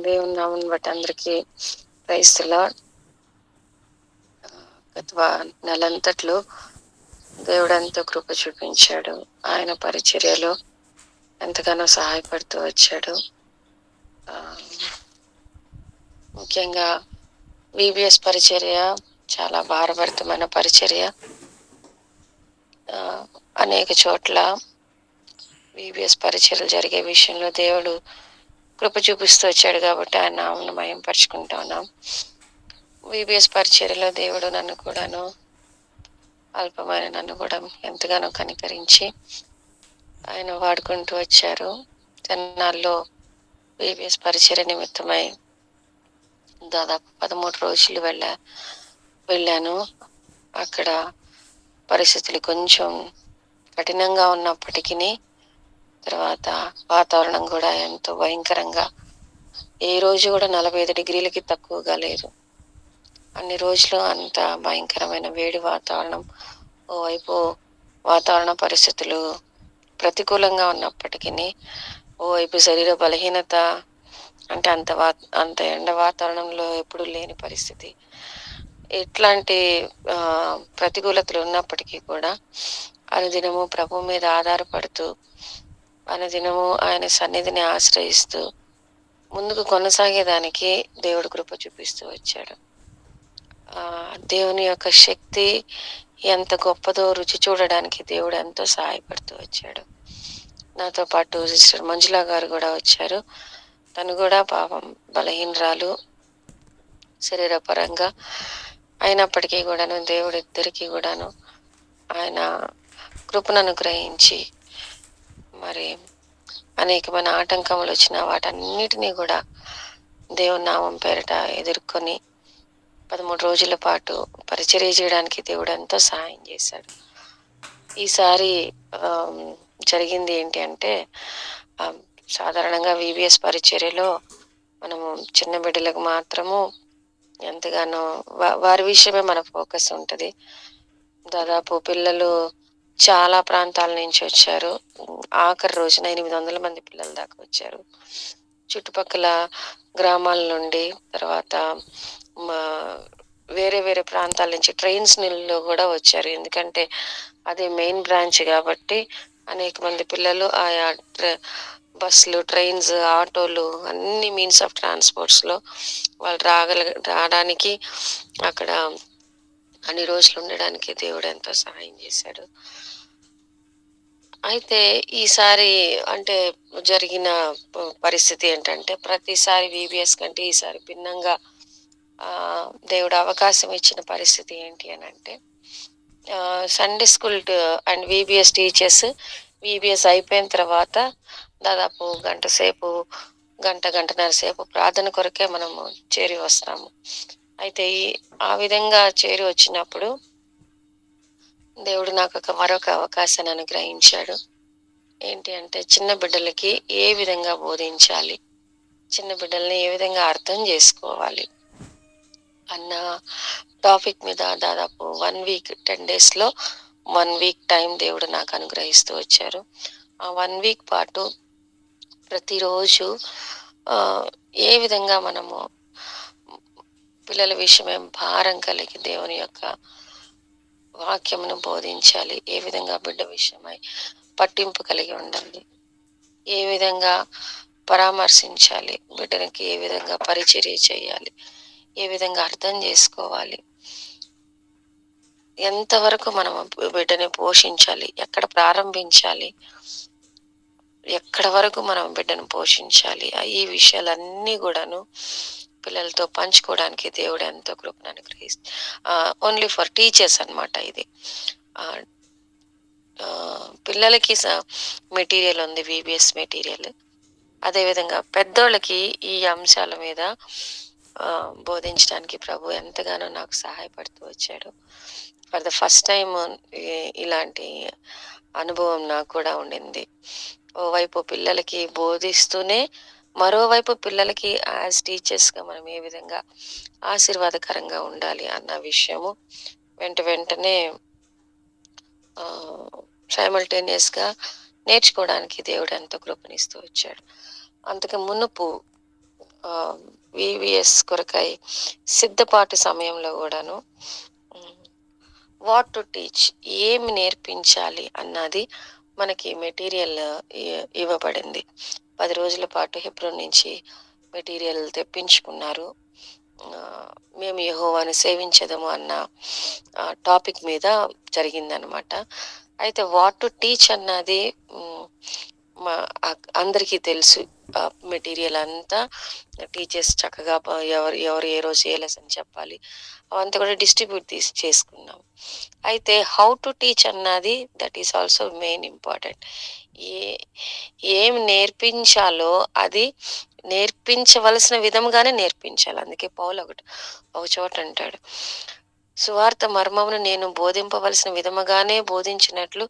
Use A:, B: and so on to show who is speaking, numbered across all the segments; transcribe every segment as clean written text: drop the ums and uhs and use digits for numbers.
A: దేవుని నామమును బట్టి అందరికీ ప్రైజ్ ది లార్డ్. గత నెలంతట్లో దేవుడు ఎంతో కృప చూపించాడు. ఆయన పరిచర్యలో ఎంతగానో సహాయపడుతూ వచ్చాడు. ముఖ్యంగా విబిఎస్ పరిచర్య చాలా భారభరితమైన పరిచర్య. అనేక చోట్ల విబిఎస్ పరిచర్యలు జరిగే విషయంలో దేవుడు కృప చూపిస్తూ వచ్చాడు కాబట్టి ఆయన నామమును మహిమపరుచుకుంటా ఉన్నాం. విబిఎస్ పరిచర్యలో దేవుడు అల్పమైన నన్ను కూడా ఎంతగానో కనికరించి ఆయన వాడుకుంటూ వచ్చారు. తెన్నాల్లో విబిఎస్ పరిచర్య నిమిత్తమై దాదాపు 13 రోజులు వెళ్ళాను. అక్కడ పరిస్థితులు కొంచెం కఠినంగా ఉన్నప్పటికీ, తర్వాత వాతావరణం కూడా ఎంతో భయంకరంగా, ఏ రోజు కూడా 45 డిగ్రీలకి తక్కువగా లేదు. అన్ని రోజులు అంత భయంకరమైన వేడి వాతావరణం. ఓవైపు వాతావరణ పరిస్థితులు ప్రతికూలంగా ఉన్నప్పటికీ, ఓవైపు శరీర బలహీనత, అంటే అంత ఎండ వాతావరణంలో ఎప్పుడు లేని పరిస్థితి. ఇట్లాంటి ప్రతికూలతలు ఉన్నప్పటికీ కూడా అనుదినము ప్రభు మీద ఆధారపడుతూ, అనుదినము ఆయన సన్నిధిని ఆశ్రయిస్తూ ముందుకు కొనసాగేదానికి దేవుడు కృప చూపిస్తూ వచ్చాడు. దేవుని యొక్క శక్తి ఎంత గొప్పదో రుచి చూడడానికి దేవుడు ఎంతో సహాయపడుతూ వచ్చాడు. నాతో పాటు సిస్టర్ మంజులా గారు కూడా వచ్చారు. తను కూడా పాపం బలహీనరాలు శరీరపరంగా, అయినప్పటికీ కూడాను దేవుడు ఇద్దరికి కూడాను ఆయన కృపను అనుగ్రహించి, మరి అనేకమైన ఆటంకములు వచ్చిన వాటన్నిటినీ కూడా దేవుని నామం పేరిట ఎదుర్కొని 13 రోజుల పాటు పరిచర్య చేయడానికి దేవుడు ఎంతో సహాయం చేశాడు. ఈసారి జరిగింది ఏంటి అంటే, సాధారణంగా విబిఎస్ పరిచర్యలో మనము చిన్న బిడ్డలకు మాత్రము ఎంతగానో వారి విషయమే మన ఫోకస్ ఉంటుంది. దాదాపు పిల్లలు చాలా ప్రాంతాల నుంచి వచ్చారు. ఆఖరి రోజున 800 మంది పిల్లల దాకా వచ్చారు. చుట్టుపక్కల గ్రామాల నుండి, తర్వాత వేరే వేరే ప్రాంతాల నుంచి ట్రైన్స్ లో కూడా వచ్చారు. ఎందుకంటే అది మెయిన్ బ్రాంచ్ కాబట్టి అనేక మంది పిల్లలు ఆయా బస్సులు, ట్రైన్స్, ఆటోలు, అన్ని మీన్స్ ఆఫ్ ట్రాన్స్పోర్ట్స్ లో వాళ్ళు రావడానికి, అక్కడ అన్ని రోజులు ఉండడానికి దేవుడు ఎంతో సహాయం చేశాడు. అయితే ఈసారి అంటే జరిగిన పరిస్థితి ఏంటంటే, ప్రతిసారి విబిఎస్ కంటే ఈసారి భిన్నంగా దేవుడు అవకాశం ఇచ్చిన పరిస్థితి ఏంటి అని అంటే, Sunday school and VBS teachers VBS అయిపోయిన తర్వాత దాదాపు గంటన్నర సేపు ప్రార్థన కొరకే మనము చేరి వస్తాము. అయితే ఆ విధంగా చేరి వచ్చినప్పుడు దేవుడు నాకు మరొక అవకాశాన్ని అనుగ్రహించాడు. ఏంటి అంటే, చిన్న బిడ్డలకి ఏ విధంగా బోధించాలి, చిన్న బిడ్డల్ని ఏ విధంగా అర్థం చేసుకోవాలి అన్న టాపిక్ మీద దాదాపు 1 వీక్ 10 days లో 1 వీక్ టైం దేవుడు నాకు అనుగ్రహిస్తూ వచ్చారు. ఆ 1 వీక్ పాటు ప్రతిరోజు ఏ విధంగా మనము పిల్లల విషయమే భారం కలిగి దేవుని యొక్క వాక్యమును బోధించాలి, ఏ విధంగా బిడ్డ విషయమై పట్టింపు కలిగి ఉండాలి, ఏ విధంగా పరామర్శించాలి, బిడ్డనికి ఏ విధంగా పరిచర్య చేయాలి, ఏ విధంగా అర్థం చేసుకోవాలి, ఎంతవరకు మనం బిడ్డని పోషించాలి, ఎక్కడ ప్రారంభించాలి, ఎక్కడ వరకు మనం బిడ్డను పోషించాలి, ఈ విషయాలన్నీ కూడాను పిల్లలతో పంచుకోవడానికి దేవుడు ఎంతో కృపను అనుగ్రహిస్తుంది. ఓన్లీ ఫర్ టీచర్స్ అన్నమాట ఇది. పిల్లలకి మెటీరియల్ ఉంది, విబిఎస్ మెటీరియల్. అదేవిధంగా పెద్దోళ్ళకి ఈ అంశాల మీద బోధించడానికి ప్రభు ఎంతగానో నాకు సహాయపడుతూ వచ్చాడు. ఫర్ ద ఫస్ట్ టైం ఇలాంటి అనుభవం నాకు కూడా ఉండింది. ఓవైపు పిల్లలకి బోధిస్తూనే, మరోవైపు పిల్లలకి యాజ్ టీచర్స్గా మనం ఏ విధంగా ఆశీర్వాదకరంగా ఉండాలి అన్న విషయము వెంటనే సైమల్టేనియస్గా నేర్చుకోవడానికి దేవుడు ఎంతో కృపణిస్తూ వచ్చాడు. అంతకు మునుపు వివిఎస్ కొరకై సిద్ధపాటు సమయంలో గూడాను వాట్ టు టీచ్, ఏమి నేర్పించాలి అన్నది మనకి మెటీరియల్ ఇవ్వబడింది. 10 రోజుల పాటు హెబ్రోన్ నుంచి మెటీరియల్ తెప్పించుకున్నారు. మేము యెహోవాను సేవించెదము అన్న టాపిక్ మీద జరిగిందనమాట. అయితే వాట్ టు టీచ్ అన్నది మా అందరికీ తెలుసు. మెటీరియల్ అంతా టీచర్స్ చక్కగా ఎవరు ఎవరు ఏ రోజు ఏ లెసన్ చెప్పాలి అవంతా కూడా డిస్ట్రిబ్యూట్ చేసుకున్నాం. అయితే హౌ టు టీచ్ అన్నది that is also main important. ఏ ఏం నేర్పించాలో అది నేర్పించవలసిన విధముగానే నేర్పించాలి. అందుకే పౌలు ఒక చోట అంటాడు, సువార్త మర్మమును నేను బోధింపవలసిన విధముగానే బోధించినట్లు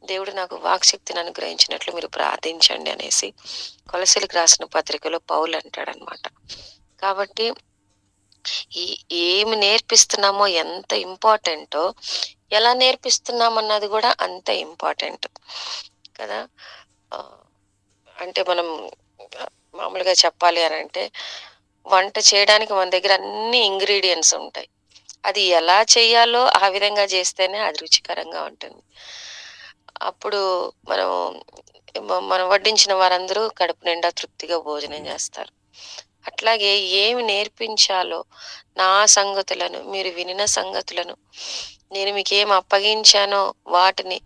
A: దేవుడు నాకు వాక్శక్తిని అనుగ్రహించినట్లు మీరు ప్రార్థించండి అనేసి కొలసీలకు రాసిన పత్రికలో పౌలు అంటాడనమాట. కాబట్టి ఈ ఏమి నేర్పిస్తున్నామో ఎంత ఇంపార్టెంటో, ఎలా నేర్పిస్తున్నామన్నది కూడా అంత ఇంపార్టెంట్ కదా. అంటే మనం మామూలుగా చెప్పాలి అని అంటే, వంట చేయడానికి మన దగ్గర అన్ని ఇంగ్రీడియంట్స్ ఉంటాయి. అది ఎలా చేయాలో ఆ విధంగా చేస్తేనే అది రుచికరంగా ఉంటుంది. అప్పుడు మనం మనం వడ్డించిన వారందరూ కడుపు నిండా తృప్తిగా భోజనం చేస్తారు. అట్లాగే ఏమి నేర్పించాలో నా సంగతులను, మీరు వినిన సంగతులను, నేను మీకేం అప్పగించానో వాటిని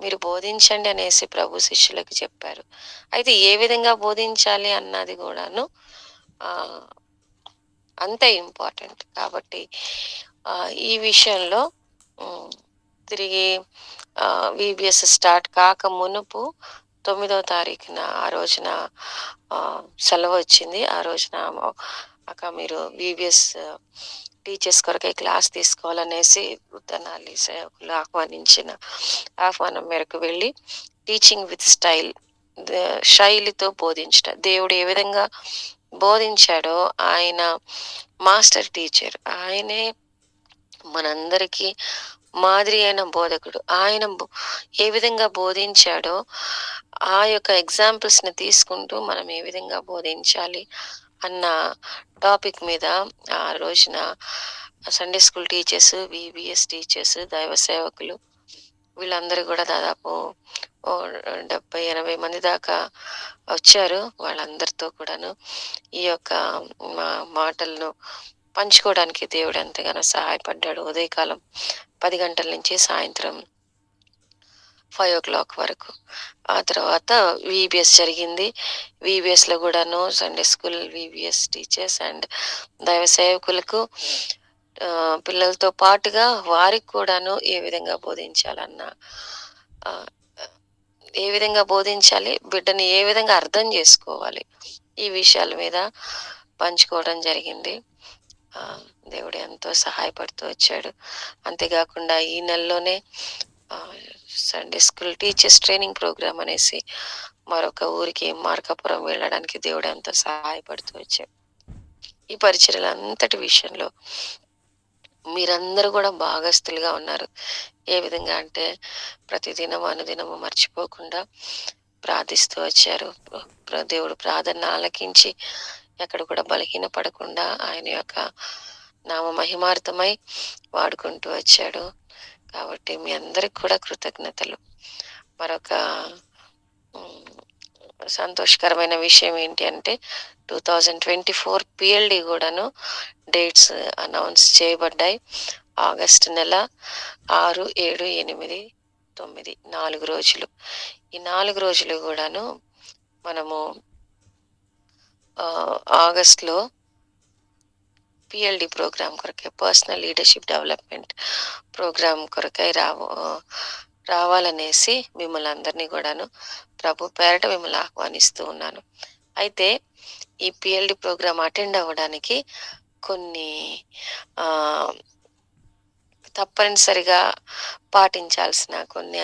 A: మీరు బోధించండి అనేసి ప్రభు శిష్యులకు చెప్పారు. అయితే ఏ విధంగా బోధించాలి అన్నది కూడాను అంతే ఇంపార్టెంట్. కాబట్టి ఈ విషయంలో తిరిగి విబిఎస్ స్టార్ట్ కాక మునుపు 9వ తారీఖున ఆ రోజున సెలవు వచ్చింది. ఆ రోజున అక్క మీరు విబిఎస్ టీచర్స్ కొరకై క్లాస్ తీసుకోవాలనేసి తెనాలి సేవకులు ఆహ్వానించిన ఆహ్వానం మేరకు వెళ్ళి టీచింగ్ విత్ స్టైల్, శైలితో బోధించడం. దేవుడు ఏ విధంగా బోధించాడో ఆయన మాస్టర్ టీచర్, ఆయనే మనందరికీ మాదిరి అయిన బోధకుడు. ఆయన ఏ విధంగా బోధించాడో ఆ యొక్క ఎగ్జాంపుల్స్ ని తీసుకుంటూ మనం ఏ విధంగా బోధించాలి అన్న టాపిక్ మీద ఆ రోజున Sunday school teachers, VBS teachers, దైవ సేవకులు వీళ్ళందరూ కూడా దాదాపు 70-80 మంది దాకా వచ్చారు. వాళ్ళందరితో కూడాను ఈ యొక్క మాటలను పంచుకోవడానికి దేవుడు ఎంతగానో సహాయపడ్డాడు. ఉదయకాలం 10 గంటల నుంచి సాయంత్రం 5 వరకు. ఆ తర్వాత విబిఎస్ జరిగింది. విబిఎస్ లో కూడాను Sunday school VBS teachers and దైవ సేవకులకు పిల్లలతో పాటుగా వారికి కూడాను ఏ విధంగా బోధించాలన్న, ఏ విధంగా బోధించాలి, బిడ్డని ఏ విధంగా అర్థం చేసుకోవాలి, ఈ విషయాల మీద పంచుకోవడం జరిగింది. దేవుడు ఎంతో సహాయపడుతూ వచ్చాడు. అంతేకాకుండా ఈ నెలలోనే Sunday school teachers training program అనేసి మరొక ఊరికి మార్కాపురం వెళ్ళడానికి దేవుడు ఎంతో సహాయపడుతూ వచ్చాడు. ఈ పరిచర్యలు అంతటి విషయంలో మీరందరూ కూడా భాగస్తులుగా ఉన్నారు. ఏ విధంగా అంటే ప్రతిదినం అనుదినము మర్చిపోకుండా ప్రార్థిస్తూ వచ్చారు. దేవుడు ప్రార్థన ఆలకించి ఎక్కడ కూడా బలహీన పడకుండా ఆయన యొక్క నామ మహిమార్థమై వాడుకుంటూ వచ్చాడు. కాబట్టి మీ అందరికి కూడా కృతజ్ఞతలు. మరొక సంతోషకరమైన విషయం ఏంటి అంటే 2024 పిఎల్డి కూడాను డేట్స్ అనౌన్స్ చేయబడ్డాయి. ఆగస్టు నెల 6, 7, 8, 9 4 రోజులు. ఈ 4 రోజులు కూడాను మనము ఆగస్టులో పిఎల్డి ప్రోగ్రామ్ కొరకై, పర్సనల్ లీడర్షిప్ డెవలప్మెంట్ ప్రోగ్రామ్ కొరకై రావాలనేసి మిమ్మల్ని అందరినీ కూడాను ప్రభు పేరట మిమ్మల్ని ఆహ్వానిస్తూ ఉన్నాను. అయితే ఈ పిఎల్డి ప్రోగ్రామ్ అటెండ్ అవ్వడానికి కొన్ని తప్పనిసరిగా పాటించాల్సిన కొన్ని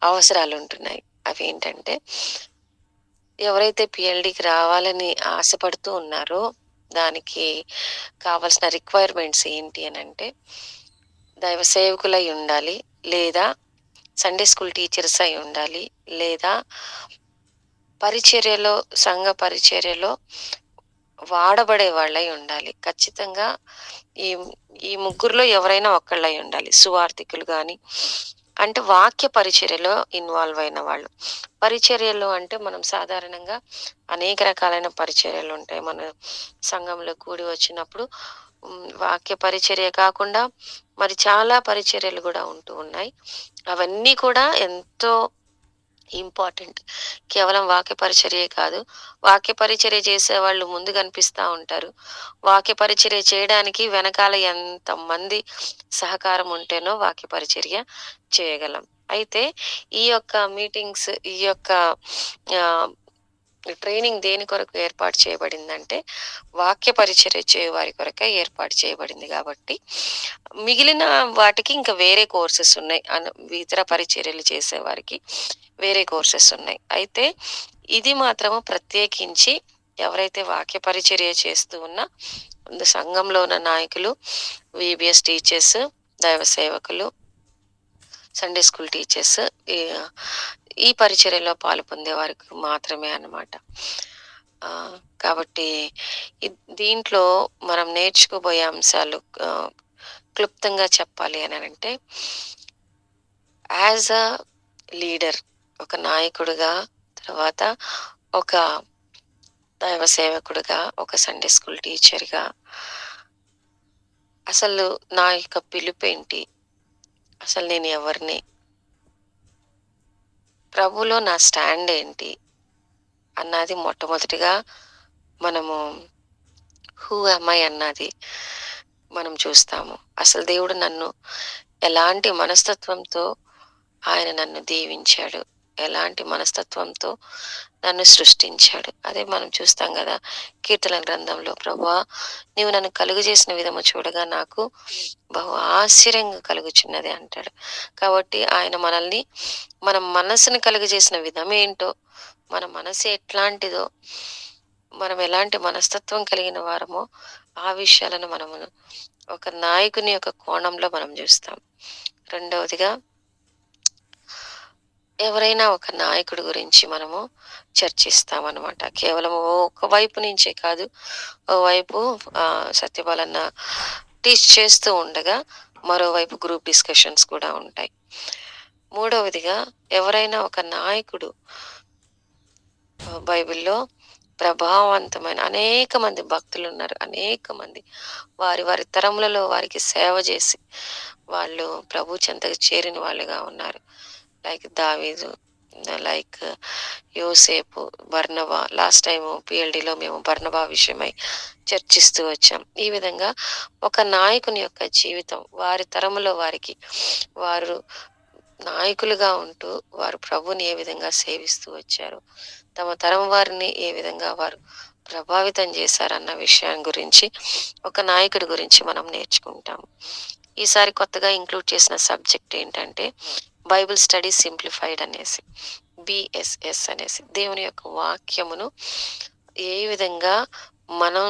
A: అవసరాలు ఉంటున్నాయి. అవి ఏంటంటే, ఎవరైతే పిఎల్డికి రావాలని ఆశపడుతూ ఉన్నారో దానికి కావాల్సిన రిక్వైర్మెంట్స్ ఏంటి అని అంటే, దైవ సేవకులై ఉండాలి, లేదా సండే స్కూల్ టీచర్స్ అయి ఉండాలి, లేదా పరిచర్యలో సంఘ పరిచర్యలో వాడబడే వాళ్ళై ఉండాలి. ఖచ్చితంగా ఈ ఈ ముగ్గురిలో ఎవరైనా ఒకళ్ళై ఉండాలి. సువార్థికులు గాని, అంటే వాక్య పరిచర్యలో ఇన్వాల్వ్ అయిన వాళ్ళు. పరిచర్యలు అంటే మనం సాధారణంగా అనేక రకాలైన పరిచర్యలుంటాయి. మన సంఘంలో కూడి వచ్చినప్పుడు వాక్య పరిచర్య కాకుండా మరి చాలా పరిచర్యలు గూడా ఉంటూ ఉన్నాయి. అవన్నీ కూడా ఎంతో ఇంపార్టెంట్. కేవలం వాక్య పరిచర్యే కాదు. వాక్య పరిచర్య చేసేవాళ్ళు ముందు కనిపిస్తా ఉంటారు. వాక్య పరిచర్య చేయడానికి వెనకాల ఎంతమంది సహకారం ఉంటేనో వాక్య పరిచర్య చేయగలం. అయితే ఈ యొక్క మీటింగ్స్, ఈ యొక్క ఆహ్, ట్రైనింగ్ దేని కొరకు ఏర్పాటు చేయబడిందంటే, వాక్య పరిచర్య చేయువారి కొరకై ఏర్పాటు చేయబడింది గాబట్టి, మిగిలిన వాటికి ఇంకా వేరే కోర్సెస్ ఉన్నాయి. ఇతర పరిచర్యలు చేసేవారికి వేరే కోర్సెస్ ఉన్నాయి. అయితే ఇది మాత్రము ప్రత్యేకించి ఎవరైతే వాక్య పరిచర్య చేస్తూ సంఘంలో ఉన్న నాయకులు, వీబీఎస్ టీచర్స్, దైవ సేవకులు, సండే స్కూల్ టీచర్స్ ఈ ఈ పరిచర్యలో పాలు పొందే వారికి మాత్రమే అన్నమాట. కాబట్టి దీంట్లో మనం నేర్చుకోబోయే అంశాలు క్లుప్తంగా చెప్పాలి అనంటే, యాజ్ అ లీడర్, ఒక నాయకుడిగా, తర్వాత ఒక దైవ సేవకుడిగా, ఒక సండే స్కూల్ టీచర్‌గా అసలు నా యొక్క పిలుపేంటి? అసలు నేను ఎవరిని? ప్రభువులో నా స్టాండ్ ఏంటి? అన్నది మొట్టమొదటిగా మనము హూ యామ్ ఐ అన్నది మనం చూస్తాము. అసలు దేవుడు నన్ను ఎలాంటి మనస్తత్వంతో ఆయన నన్ను దీవించాడు. ఎలాంటి మనస్తత్వంతో నన్ను సృష్టించాడు. అదే మనం చూస్తాం గదా! కీర్తనల గ్రంథంలో ప్రభువా! నీవు నన్ను కలుగజేసిన విధము చూడగా నాకు బహు ఆశ్చర్యంగా కలుగుచున్నది అంటాడు. కాబట్టి ఆయన మనల్ని మన మనస్సుని కలుగజేసిన విధమేంటో, మన మనసు ఎట్లాంటిదో, మనం ఎలాంటి మనస్తత్వం కలిగిన వారమో, ఆ విషయాలను మనము ఒక నాయకుని యొక్క కోణంలో మనం జూస్తాం. రెండవదిగా ఎవరైనా ఒక నాయకుడి గురించి మనము చర్చిస్తామనమాట. కేవలం ఒక వైపు నుంచే కాదు. ఓవైపు సత్యపాలన్న టీచ్ చేస్తూ ఉండగా, మరోవైపు గ్రూప్ డిస్కషన్స్ కూడా ఉంటాయి. మూడవదిగా ఎవరైనా ఒక నాయకుడు బైబిల్‌లో ప్రభావవంతమైన అనేక మంది భక్తులున్నారు. అనేక మంది వారి వారి తరములలో వారికి సేవ జేసి, వాళ్ళు ప్రభు చెంతకు చేరిన వాళ్ళుగా ఉన్నారు. లైక్ దావీదు, లైక్ యోసేపు, బర్నబా. లాస్ట్ టైము పీఎల్‌డీలో మేము బర్నబా విషయమై చర్చిస్తూ వచ్చాం. ఈ విధంగా ఒక నాయకుని యొక్క జీవితం వారి తరములో వారికి వారు నాయకులుగా ఉంటూ వారు ప్రభువుని ఏ విధంగా సేవిస్తూ వచ్చారు, తమ తరం వారిని ఏ విధంగా వారు ప్రభావితం చేశారన్న విషయం గురించి ఒక నాయకుడి గురించి మనం నేర్చుకుంటాము. ఈసారి కొత్తగా ఇంక్లూడ్ చేసిన సబ్జెక్ట్ ఏంటంటే బైబిల్ స్టడీ సింప్లిఫైడ్ అనేసి, బీఎస్ఎస్ అనేసి. దేవుని యొక్క వాక్యమును ఏ విధంగా మనం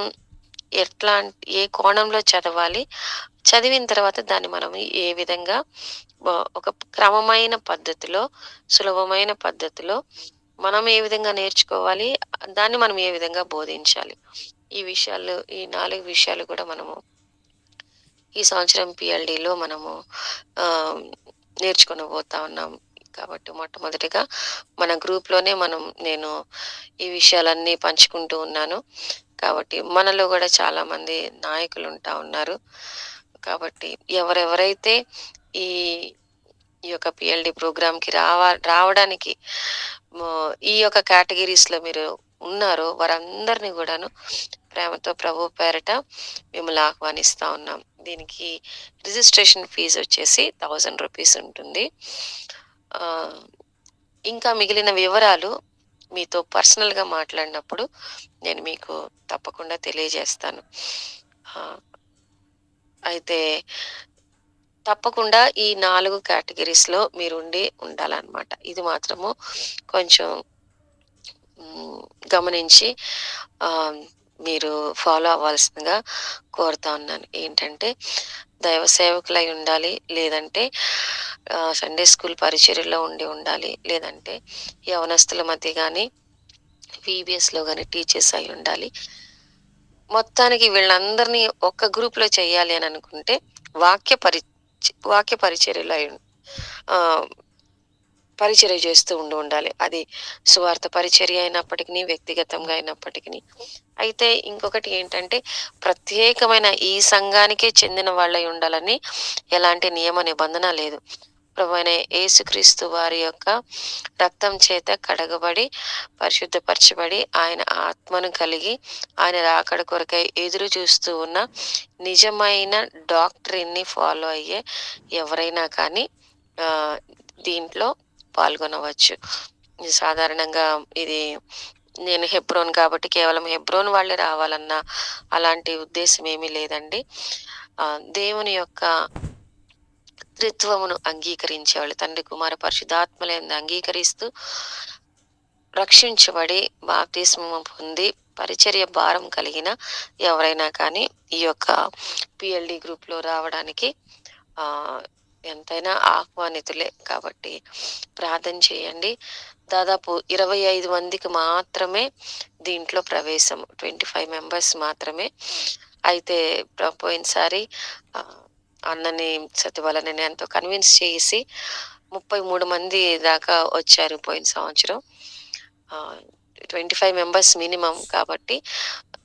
A: ఏ కోణంలో చదవాలి, చదివిన తర్వాత దాన్ని మనం ఏ విధంగా ఒక క్రమమైన పద్ధతిలో, సులభమైన పద్ధతిలో మనం ఏ విధంగా నేర్చుకోవాలి, దాన్ని మనం ఏ విధంగా బోధించాలి. ఈ 4 విషయాలు కూడా మనము ఈ సంవత్సరం పీఎల్‌డీలో మనము ఆహ్, నేర్చుకొనబోతా ఉన్నాం. కాబట్టి మొట్టమొదటిగా మన గ్రూప్‌లోనే నేను ఈ విషయాలన్నీ పంచుకుంటూ ఉన్నాను. కాబట్టి మనలో గూడా చాలామంది నాయకులుంటా ఉన్నారు. కాబట్టి ఎవరెవరైతే ఈ ఈ యొక్క పీఎల్‌డీ ప్రోగ్రామ్‌కి రావడానికి ఈ యొక్క కేటగరీస్‌లో మీరు ఉన్నారో వారందరిని గూడాను ప్రేమతో ప్రభు పేరట మిమ్మల్ని ఆహ్వానిస్తా ఉన్నాం. దీనికి రిజిస్ట్రేషన్ ఫీజొచ్చేసి ₹1000 ఉంటుంది. ఆహ్, ఇంకా మిగిలిన వివరాలు మీతో పర్సనల్‌గా మాట్లాడినప్పుడు నేను మీకు తప్పకుండా తెలియజేస్తాను. ఆహ్, అయితే తప్పకుండా ఈ 4 కేటగరీస్‌లో మీరుండి ఉండాలనమాట. ఇది మాత్రము కొంచెం హ్మ్. గమనించి ఆహ్, మీరు ఫాలో అవ్వాల్సిందిగా కోరుతా ఉన్నాను. ఏంటంటే దైవ సేవకులై ఉండాలి. లేదంటే సండే స్కూల్ పరిచర్యలో ఉండాలి. లేదంటే యవనస్తుల మధ్య గాని, వీబీఎస్‌లో గాని టీచర్స్ అయ్యుండాలి. మొత్తానికి వీళ్ళందరినీ ఒక్క గ్రూప్‌లో చేయాలి అని అనుకుంటే వాక్య పరి వాక్య పరిచర్యలో ఆహ్, పరిచర్య చేస్తూ ఉండాలి. అది సువార్త పరిచర్య అయినప్పటికిని, వ్యక్తిగతంగా అయినప్పటికిని. అయితే ఇంకొకటి ఏంటంటే, ప్రత్యేకమైన ఈ సంఘానికే చెందిన వాళ్ళై ఉండాలని ఎలాంటి నియమ నిబంధన లేదు. ప్రభువైన యేసుక్రీస్తు వారి యొక్క రక్తం చేత కడగబడి, పరిశుద్ధపరచబడి, ఆయన ఆత్మను కలిగి, ఆయన రాకడ కొరకై ఎదురు చూస్తూ ఉన్న నిజమైన డాక్ట్రిన్‌ని ఫాలో అయ్యే ఎవరైనా కానీ ఆహ్, దీంట్లో పాల్గొనవచ్చు. ఇది సాధారణంగా ఇది నేను హెబ్రోన్ కాబట్టి కేవలం హెబ్రోన్ వాళ్ళే రావాలన్న అలాంటి ఉద్దేశ్యం ఏమీ లేదండి. దేవుని యొక్క త్రిత్వమును అంగీకరించేవాళ్ళు తండ్రి, కుమార, పరిశుద్ధాత్మలందు అంగీకరిస్తూ రక్షించబడి బాప్తిస్మము పొంది పరిచర్య భారం కలిగిన ఎవరైనా కానీ ఈ యొక్క పిఎల్‌డి గ్రూప్‌లో రావడానికి ఆహ్, ఎంతైనా ఆహ్వానితులే. కాబట్టి ప్రార్థన చేయండి. దాదాపు 25 మందికి మాత్రమే దీంట్లో ప్రవేశం. 25 మెంబర్స్ మాత్రమే. అయితే పోయినసారి ఆహ్, అన్నని సత్యబాలనని ఎంతో కన్విన్స్ చేసి 33 మంది దాకా వచ్చారు పోయిన సంవత్సరం. 25 మెంబర్స్ మినిమమ్ కాబట్టి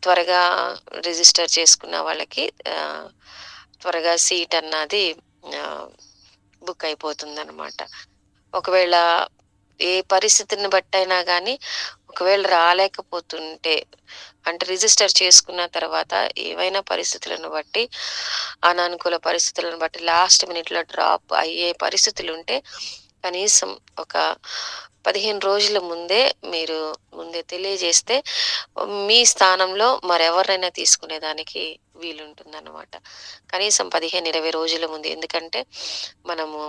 A: త్వరగా రిజిస్టర్ చేసుకున్న వాళ్ళకి త్వరగా సీట్ అన్నది ఆహ్, బుక్ అయిపోతుందనమాట. ఒకవేళ ఏ పరిస్థితిని బట్టయినా గానీ, ఒకవేళ రాలేకపోతుంటే అంటే రిజిస్టర్ చేసుకున్న తర్వాత ఏవైనా పరిస్థితులను బట్టి, అనానుకూల పరిస్థితులను బట్టి లాస్ట్ మినిట్‌లో డ్రాప్ అయ్యే పరిస్థితులుంటే, కనీసం ఒక 15 రోజుల ముందే మీరు ముందే తెలియజేస్తే, మీ స్థానంలో మరెవరినైనా తీసుకునేదానికి వీలుంటుందనమాట. కనీసం 15, 20 రోజుల ముందు. ఎందుకంటే, మనము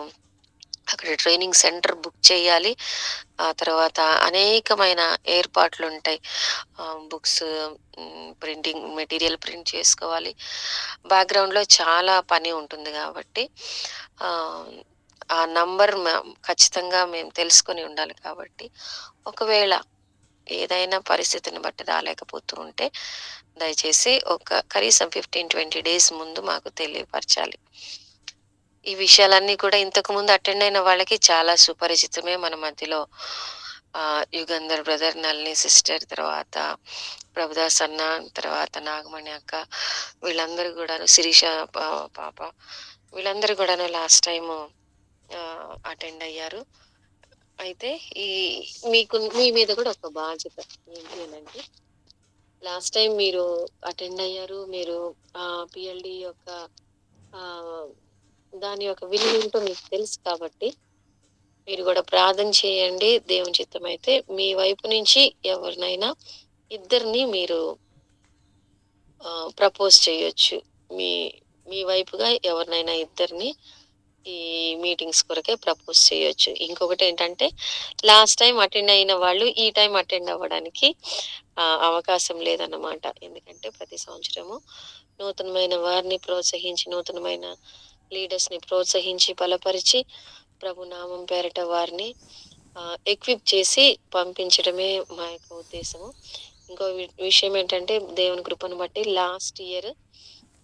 A: అక్కడ ట్రైనింగ్ సెంటర్ బుక్ చేయాలి. ఆ తర్వాత అనేకమైన ఏర్పాట్లుంటాయి. బుక్స్ ప్రింటింగ్ మెటీరియల్ ప్రింట్ చేసుకోవాలి. బ్యాక్‌గ్రౌండ్‌లో చాలా పని ఉంటుంది గాబట్టి ఆహ్, ఆ నంబర్ ఖచ్చితంగా మేము తెలుసుకొని ఉండాలి కాబట్టి, ఒకవేళ ఏదైనా పరిస్థితిని బట్టి రాలేకపోతూ ఉంటే, దయచేసి ఒక కనీసం 15, 20 డేస్ ముందు మాకు తెలియపరచాలి. ఈ విషయాలన్నీ కూడా ఇంతకుముందు అటెండ్ అయిన వాళ్ళకి చాలా సుపరిచితమే మన మధ్యలో. యుగంధర్ బ్రదర్, నళిని సిస్టర్, తర్వాత ప్రభుదాస్ అన్న, తర్వాత నాగమణి అక్క వీళ్ళందరూ గూడాను, శిరీష పాప వీళ్ళందరూ గూడాను లాస్ట్ టైము అటెండ్ అయ్యారు. అయితే ఈ మీ మీద కూడా ఒక బాధ్యత ఏంటి అనంటే, లాస్ట్ టైమ్ మీరు అటెండ్ అయ్యారు. మీరు పిఎల్‌డి యొక్క ఆహ్, దాని యొక్క విలువేంటో మీకు తెలుసు కాబట్టి, మీరు గూడా ప్రార్థన చేయండి. దేవుని చిత్తమైతే మీ వైపు నుంచి ఎవరినైనా ఇద్దరిని మీరు ప్రపోజ్ చేయొచ్చు. మీ మీ వైపుగా ఎవరినైనా ఇద్దరిని ఈ మీటింగ్స్ కొరకే ప్రపోజ్ చేయొచ్చు. ఇంకొకటేంటంటే, లాస్ట్ టైమ్ అటెండ్ అయిన వాళ్ళు ఈ టైమ్ అటెండ్ అవ్వడానికి అవకాశం లేదన్నమాట. ఎందుకంటే ప్రతి సంవత్సరము నూతనమైన వారిని ప్రోత్సహించి, నూతనమైన లీడర్స్‌ని ప్రోత్సహించి, బలపరిచి, ప్రభు నామం పేరట వారిని ఎక్విప్ చేసి పంపించడమే మా యొక్క ఉద్దేశము. ఇంకో విషయం ఏంటంటే, దేవుని కృపను బట్టి లాస్ట్ ఇయర్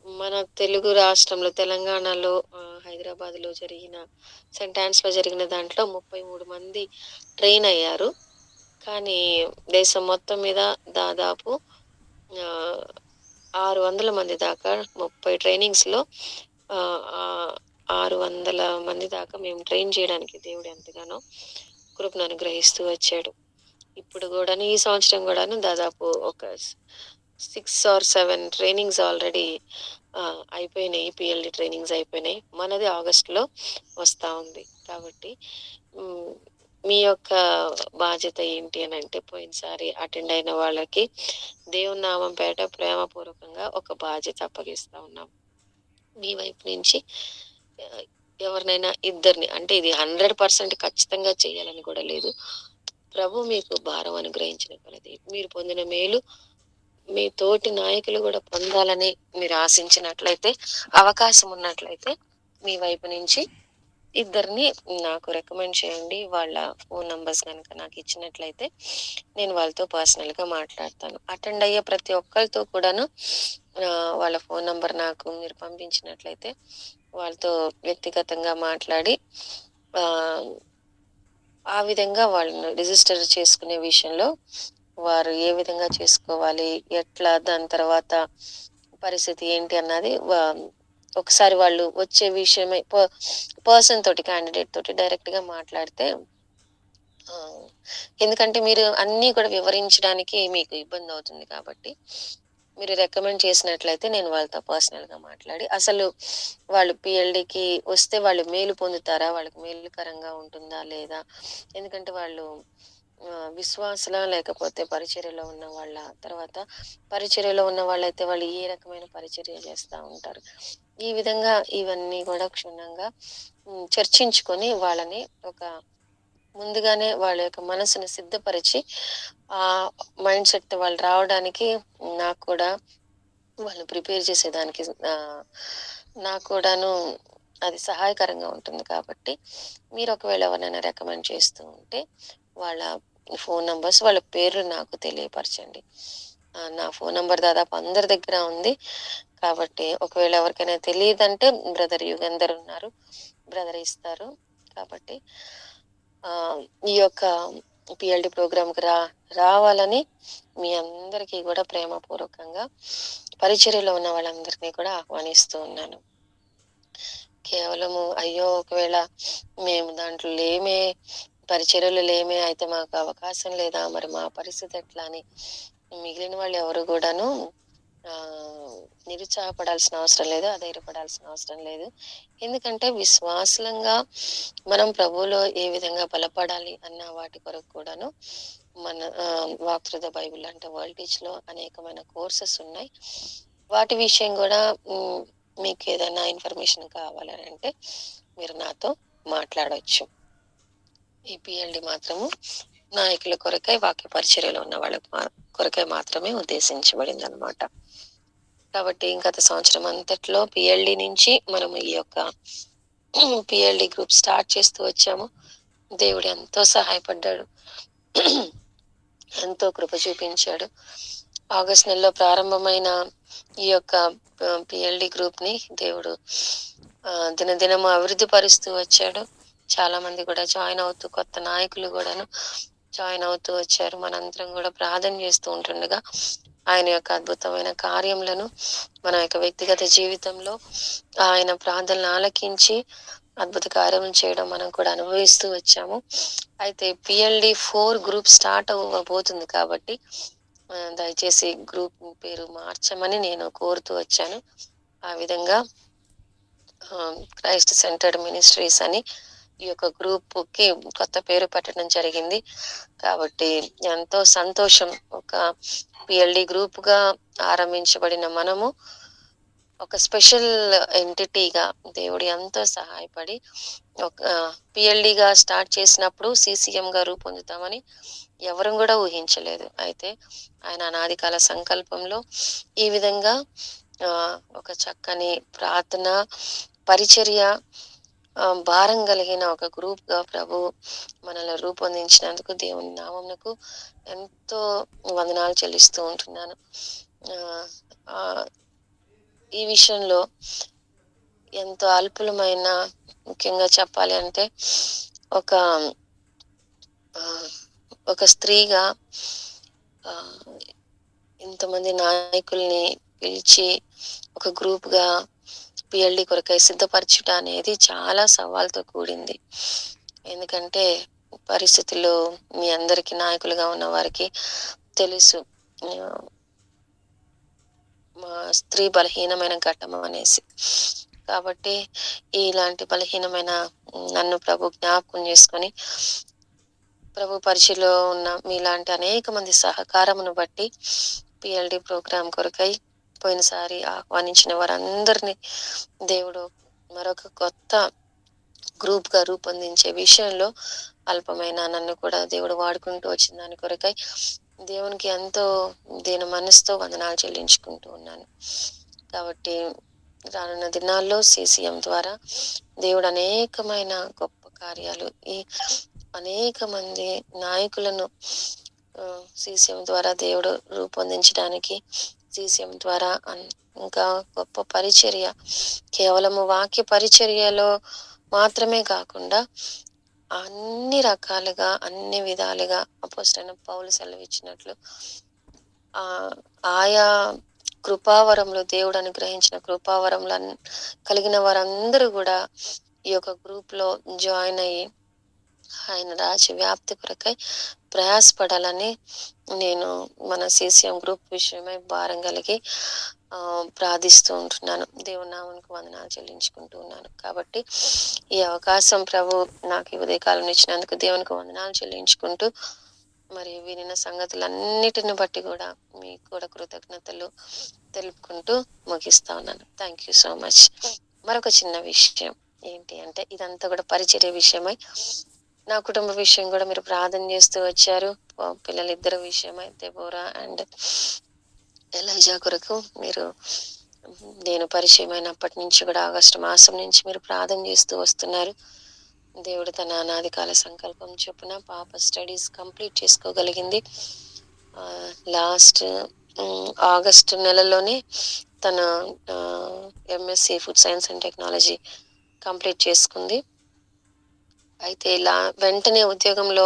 A: మన తెలుగు రాష్ట్రంలో తెలంగాణలో హైదరాబాద్‌లో జరిగిన సెయింట్ ఆన్స్‌లో జరిగిన దాంట్లో 33 మంది ట్రైన్ అయ్యారు. కానీ దేశం మొత్తం మీద దాదాపు ఆహ్, 600 మంది దాకా 30 ట్రైనింగ్స్‌లో ఆహ్, ఆహ్, 600 మంది దాకా మేము ట్రైన్ చేయడానికి దేవుడు ఎంతగానో కృపను అనుగ్రహిస్తూ వచ్చాడు. ఇప్పుడు గూడాను ఈ సంవత్సరం గూడాను దాదాపు ఒక 6 ఆర్ 7 ట్రైనింగ్స్ ఆల్రెడీ అయిపోయినాయి. పీఎల్‌డీ ట్రైనింగ్స్ అయిపోయినాయి. మనది ఆగస్ట్‌లో వస్తా ఉంది. కాబట్టి హ్మ్. మీ యొక్క బాధ్యత ఏంటి అనంటే, పోయినసారి అటెండ్ అయిన వాళ్ళకి దేవుని నామం పేరట ప్రేమపూర్వకంగా ఒక బాధ్యత అప్పగిస్తా ఉన్నాం. మీ వైపు నుంచి ఆహ్, ఎవరినైనా ఇద్దరిని అంటే ఇది 100% ఖచ్చితంగా చేయాలని కూడా లేదు. ప్రభు మీకు భారం అనుగ్రహించిన కొలది మీరు పొందిన మేలు మీ తోటి నాయకులు గూడా పొందాలని మీరు ఆశించినట్లయితే, అవకాశం ఉన్నట్లయితే మీ వైపు నుంచి ఇద్దరిని నాకు రికమెండ్ చేయండి. వాళ్ళ ఫోను నంబర్స్ గనక నాకిచ్చినట్లయితే, నేను వాళ్ళతో పర్సనల్‌గా మాట్లాడతాను. అటెండ్ అయ్యే ప్రతి ఒక్కళ్ళతో కూడాను వాళ్ళ ఫోను నంబర్ నాకు మీరు పంపించినట్లయితే, వాళ్ళతో వ్యక్తిగతంగా మాట్లాడి ఆహ్, ఆ విధంగా వాళ్ళని రిజిస్టర్ చేసుకునే విషయంలో వారు ఏ విధంగా చేసుకోవాలి? ఎట్లా? దాని తర్వాత పరిస్థితి ఏంటి అన్నది ఒకసారి వాళ్ళు వచ్చే విషయమై పర్సన్ తోటి, క్యాండిడేట్ తోటి డైరెక్ట్‌గా మాట్లాడితే ఆ! ఎందుకంటే మీరు అన్నీ కూడా వివరించడానికి మీకు ఇబ్బందవుతుంది కాబట్టి, మీరు రికమెండ్ చేసినట్లయితే నేను వాళ్ళతో పర్సనల్‌గా మాట్లాడి, అసలు వాళ్ళు పీఎల్‌డీకి వస్తే వాళ్ళు మేలు పొందుతారా? వాళ్ళకి మేలుకరంగా ఉంటుందా? లేదా? ఎందుకంటే వాళ్ళు విశ్వాసులా? లేకపోతే పరిచర్యలో ఉన్న వాళ్ళా? తర్వాత పరిచర్యలో ఉన్న వాళ్ళైతే వాళ్ళు ఏ రకమైన పరిచర్య చేస్తా ఉంటారు. ఈ విధంగా ఇవన్నీ గూడా క్షుణ్ణంగా చర్చించుకొని వాళ్ళని ఒక ముందుగానే వాళ్ళ యొక్క మనసుని సిద్ధపరిచి, మైండ్ సెట్ వాళ్ళు రావడానికి నాకు కూడా వాళ్ళు ప్రిపేర్ చేసేదానికి నాకు కూడాను అది సహాయకరంగా ఉంటుంది కాబట్టి, మీరు ఒకవేళ ఎవరినైనా రికమెండ్ చేస్తూ ఉంటే, వాళ్ళ ఫోను నంబర్స్, వాళ్ళ పేర్లు నాకు తెలియపరచండి. నా ఫోను నంబర్ దాదాపు అందరి దగ్గర ఉంది. కాబట్టి ఒకవేళ ఎవరికైనా తెలీదంటే బ్రదర్ యుగంధర్ ఉన్నారు. బ్రదర్ ఇస్తారు. కాబట్టి ఈ యొక్క పీఎల్‌డీ ప్రోగ్రామ్‌కి రావాలని మీ అందరికీ గూడా ప్రేమపూర్వకంగా పరిచర్యలో ఉన్న వాళ్ళందరినీ కూడా ఆహ్వానిస్తూ ఉన్నాను. కేవలము అయ్యో! ఒకవేళ మేము దాంట్లో లేమే, పరిచర్యలో లేమే, అయితే మాకు అవకాశం లేదా? మరి మా పరిస్థితి ఎట్లా అని మిగిలిన వాళ్ళు ఎవరు గూడాను నిరుత్సాహపడాల్సిన అవసరం లేదు. అధైర్యపడాల్సిన అవసరం లేదు. ఎందుకంటే విశ్వాసులంగా మనం ప్రభువులో ఏ విధంగా బలపడాలి అన్న వాటి కొరకు కూడాను మన వాక్‌త్రూ ద బైబిల్ అంటే వరల్డ్ టీచ్‌లో అనేకమైన కోర్సెస్ ఉన్నాయి. వాటి విషయం గూడా హ్మ్. మీకేదైనా ఇన్ఫర్మేషన్ కావాలనంటే మీరు నాతో మాట్లాడొచ్చు. ఈ పీఎల్‌డీ మాత్రము నాయకుల కొరకై, వాక్య పరిచర్యలో ఉన్న వాళ్ళకి కొరకై మాత్రమే ఉద్దేశించబడిందనమాట. కాబట్టి గత సంవత్సరం అంతట్లో పీఎల్‌డీ నుంచి మనము ఈ యొక్క పీఎల్‌డీ గ్రూప్ స్టార్ట్ చేస్తూ వచ్చాము. దేవుడు ఎంతో సహాయపడ్డాడు. ఎంతో కృప చూపించాడు. ఆగస్ట్ నెలలో ప్రారంభమైన ఈ యొక్క పీఎల్‌డీ గ్రూప్‌ని దేవుడు దినదినము అభివృద్ధి పరుస్తూ వచ్చాడు. చాలా మంది కూడా జాయిన్ అవుతూ కొత్త నాయకులు గూడాను జాయిన్ అవుతూ వచ్చారు. మనందరం గూడా ప్రార్థన చేస్తూ ఉంటుండగా ఆయన యొక్క అద్భుతమైన కార్యములను మన యొక్క వ్యక్తిగత జీవితంలో ఆయన ప్రార్థనలు ఆలకించి అద్భుత కార్యములు చేయడం మనం కూడా అనుభవిస్తూ వచ్చాము. అయితే పీఎల్‌డీ 4 గ్రూప్ స్టార్ట్ అవ్వబోతుంది కాబట్టి దయచేసి గ్రూప్ పేరు మార్చమని నేను కోరుతూ వచ్చాను. ఆ విధంగా క్రైస్ట్ సెంటర్డ్ మినిస్ట్రీస్ అని ఈ యొక్క గ్రూప్‌కి కొత్త పేరు పెట్టడం జరిగింది. కాబట్టి ఎంతో సంతోషం. ఒక పీఎల్‌డీ గ్రూప్‌గా ఆరంభించబడిన మనము ఒక స్పెషల్ ఎంటిటీగా దేవుడు ఎంతో సహాయపడి ఒక పీఎల్‌డీగా స్టార్ట్ చేసినప్పుడు సీసీఎంగా రూపొందుతామని ఎవరం గూడా ఊహించలేదు. అయితే ఆయన అనాది కాల సంకల్పంలో ఈ విధంగా ఒక చక్కని ప్రార్థన, పరిచర్య భారం కలిగిన ఒక గ్రూప్‌గా ప్రభు మనల్ని రూపొందించినందుకు దేవుని నామమునకు ఎంతో వందనాలు చెల్లిస్తూ ఉంటున్నాను. ఆహ్, ఆహ్, ఈ విషయంలో ఎంతో అల్పులమైన ముఖ్యంగా చెప్పాలి అంటే ఒక ఆహ్, ఒక స్త్రీగా ఆహ్, ఇంతమంది నాయకుల్ని పిలిచి ఒక గ్రూప్‌గా పీఎల్‌డీ కొరకై సిద్ధపరచుట అనేది చాలా సవాలుతో కూడింది. ఎందుకంటే పరిస్థితులు మీ అందరికి నాయకులుగా ఉన్న వారికి తెలుసు. ఆహ్, మా స్త్రీ బలహీనమైన ఘట్టం అనేసి. కాబట్టి ఇలాంటి బలహీనమైన నన్ను ప్రభు జ్ఞాపకం చేసుకొని ప్రభు పరిచయలో ఉన్న మీలాంటి అనేక మంది సహకారమును బట్టి పీఎల్‌డీ ప్రోగ్రామ్ కొరకై పోయినసారి ఆహ్వానించిన వారందరినీ దేవుడు మరొక కొత్త గ్రూప్‌గా రూపొందించే విషయంలో అల్పమైన నన్ను కూడా దేవుడు వాడుకుంటూ వచ్చిన దాని కొరకై దేవునికి ఎంతో దీన మనసుతో వందనాలు చెల్లించుకుంటూ ఉన్నాను. కాబట్టి రానున్న దినాల్లో సీసీఎం ద్వారా దేవుడు అనేకమైన గొప్ప కార్యాలు, ఈ అనేక మంది నాయకులను సీసీఎం ద్వారా దేవుడు రూపొందించడానికి, సీసీఎం ద్వారా ఇంకా గొప్ప పరిచర్య, కేవలము వాక్య పరిచర్యలో మాత్రమే కాకుండా అన్ని రకాలుగా, అన్ని విధాలుగా అపోస్తలైన పౌలు సెలవిచ్చినట్లు ఆయా కృపావరంలో, దేవుడు అనుగ్రహించిన కృపావరంలో కలిగిన వారందరూ కూడా ఈ యొక్క గ్రూప్‌లో జాయిన్ అయ్యి ఆయన రాజ్య వ్యాప్తి కొరకై ప్రయాసపడాలని నేను మన సీసీఎం గ్రూప్ విషయమై భారం కలిగి ప్రార్థిస్తూ ఉంటున్నాను. దేవుని నామానికి వందనాలు చెల్లించుకుంటూ ఉన్నాను. కాబట్టి ఈ అవకాశం ప్రభు నాకు ఈ ఉదయకాలం ఇచ్చినందుకు దేవునికి వందనాలు చెల్లించుకుంటూ, మరి వినిన సంగతులన్నిటిని బట్టి కూడా మీకు కూడా కృతజ్ఞతలు తెలుపుకుంటూ ముగిస్తా ఉన్నాను. Thank you so much. మరొక చిన్న విషయం ఏంటి అంటే, ఇదంతా కూడా పరిచర్య విషయమై, నా కుటుంబ విషయం కూడా మీరు ప్రార్థన చేస్తూ వచ్చారు. పిల్లలిద్దరి విషయమై దెబోరా అండ్ ఎలైజా కొరకు మీరు, నేను పరిచయమైనప్పటి నుంచి కూడా ఆగస్టు మాసం నుంచి మీరు ప్రార్థన చేస్తూ వస్తున్నారు. దేవుడు తన అనాది కాల సంకల్పం చొప్పున పాప స్టడీస్ కంప్లీట్ చేసుకోగలిగింది. లాస్ట్ ఆగస్టు నెలలోనే తన MSc food science and technology complete చేసుకుంది. అయితే ఇలా వెంటనే ఉద్యోగంలో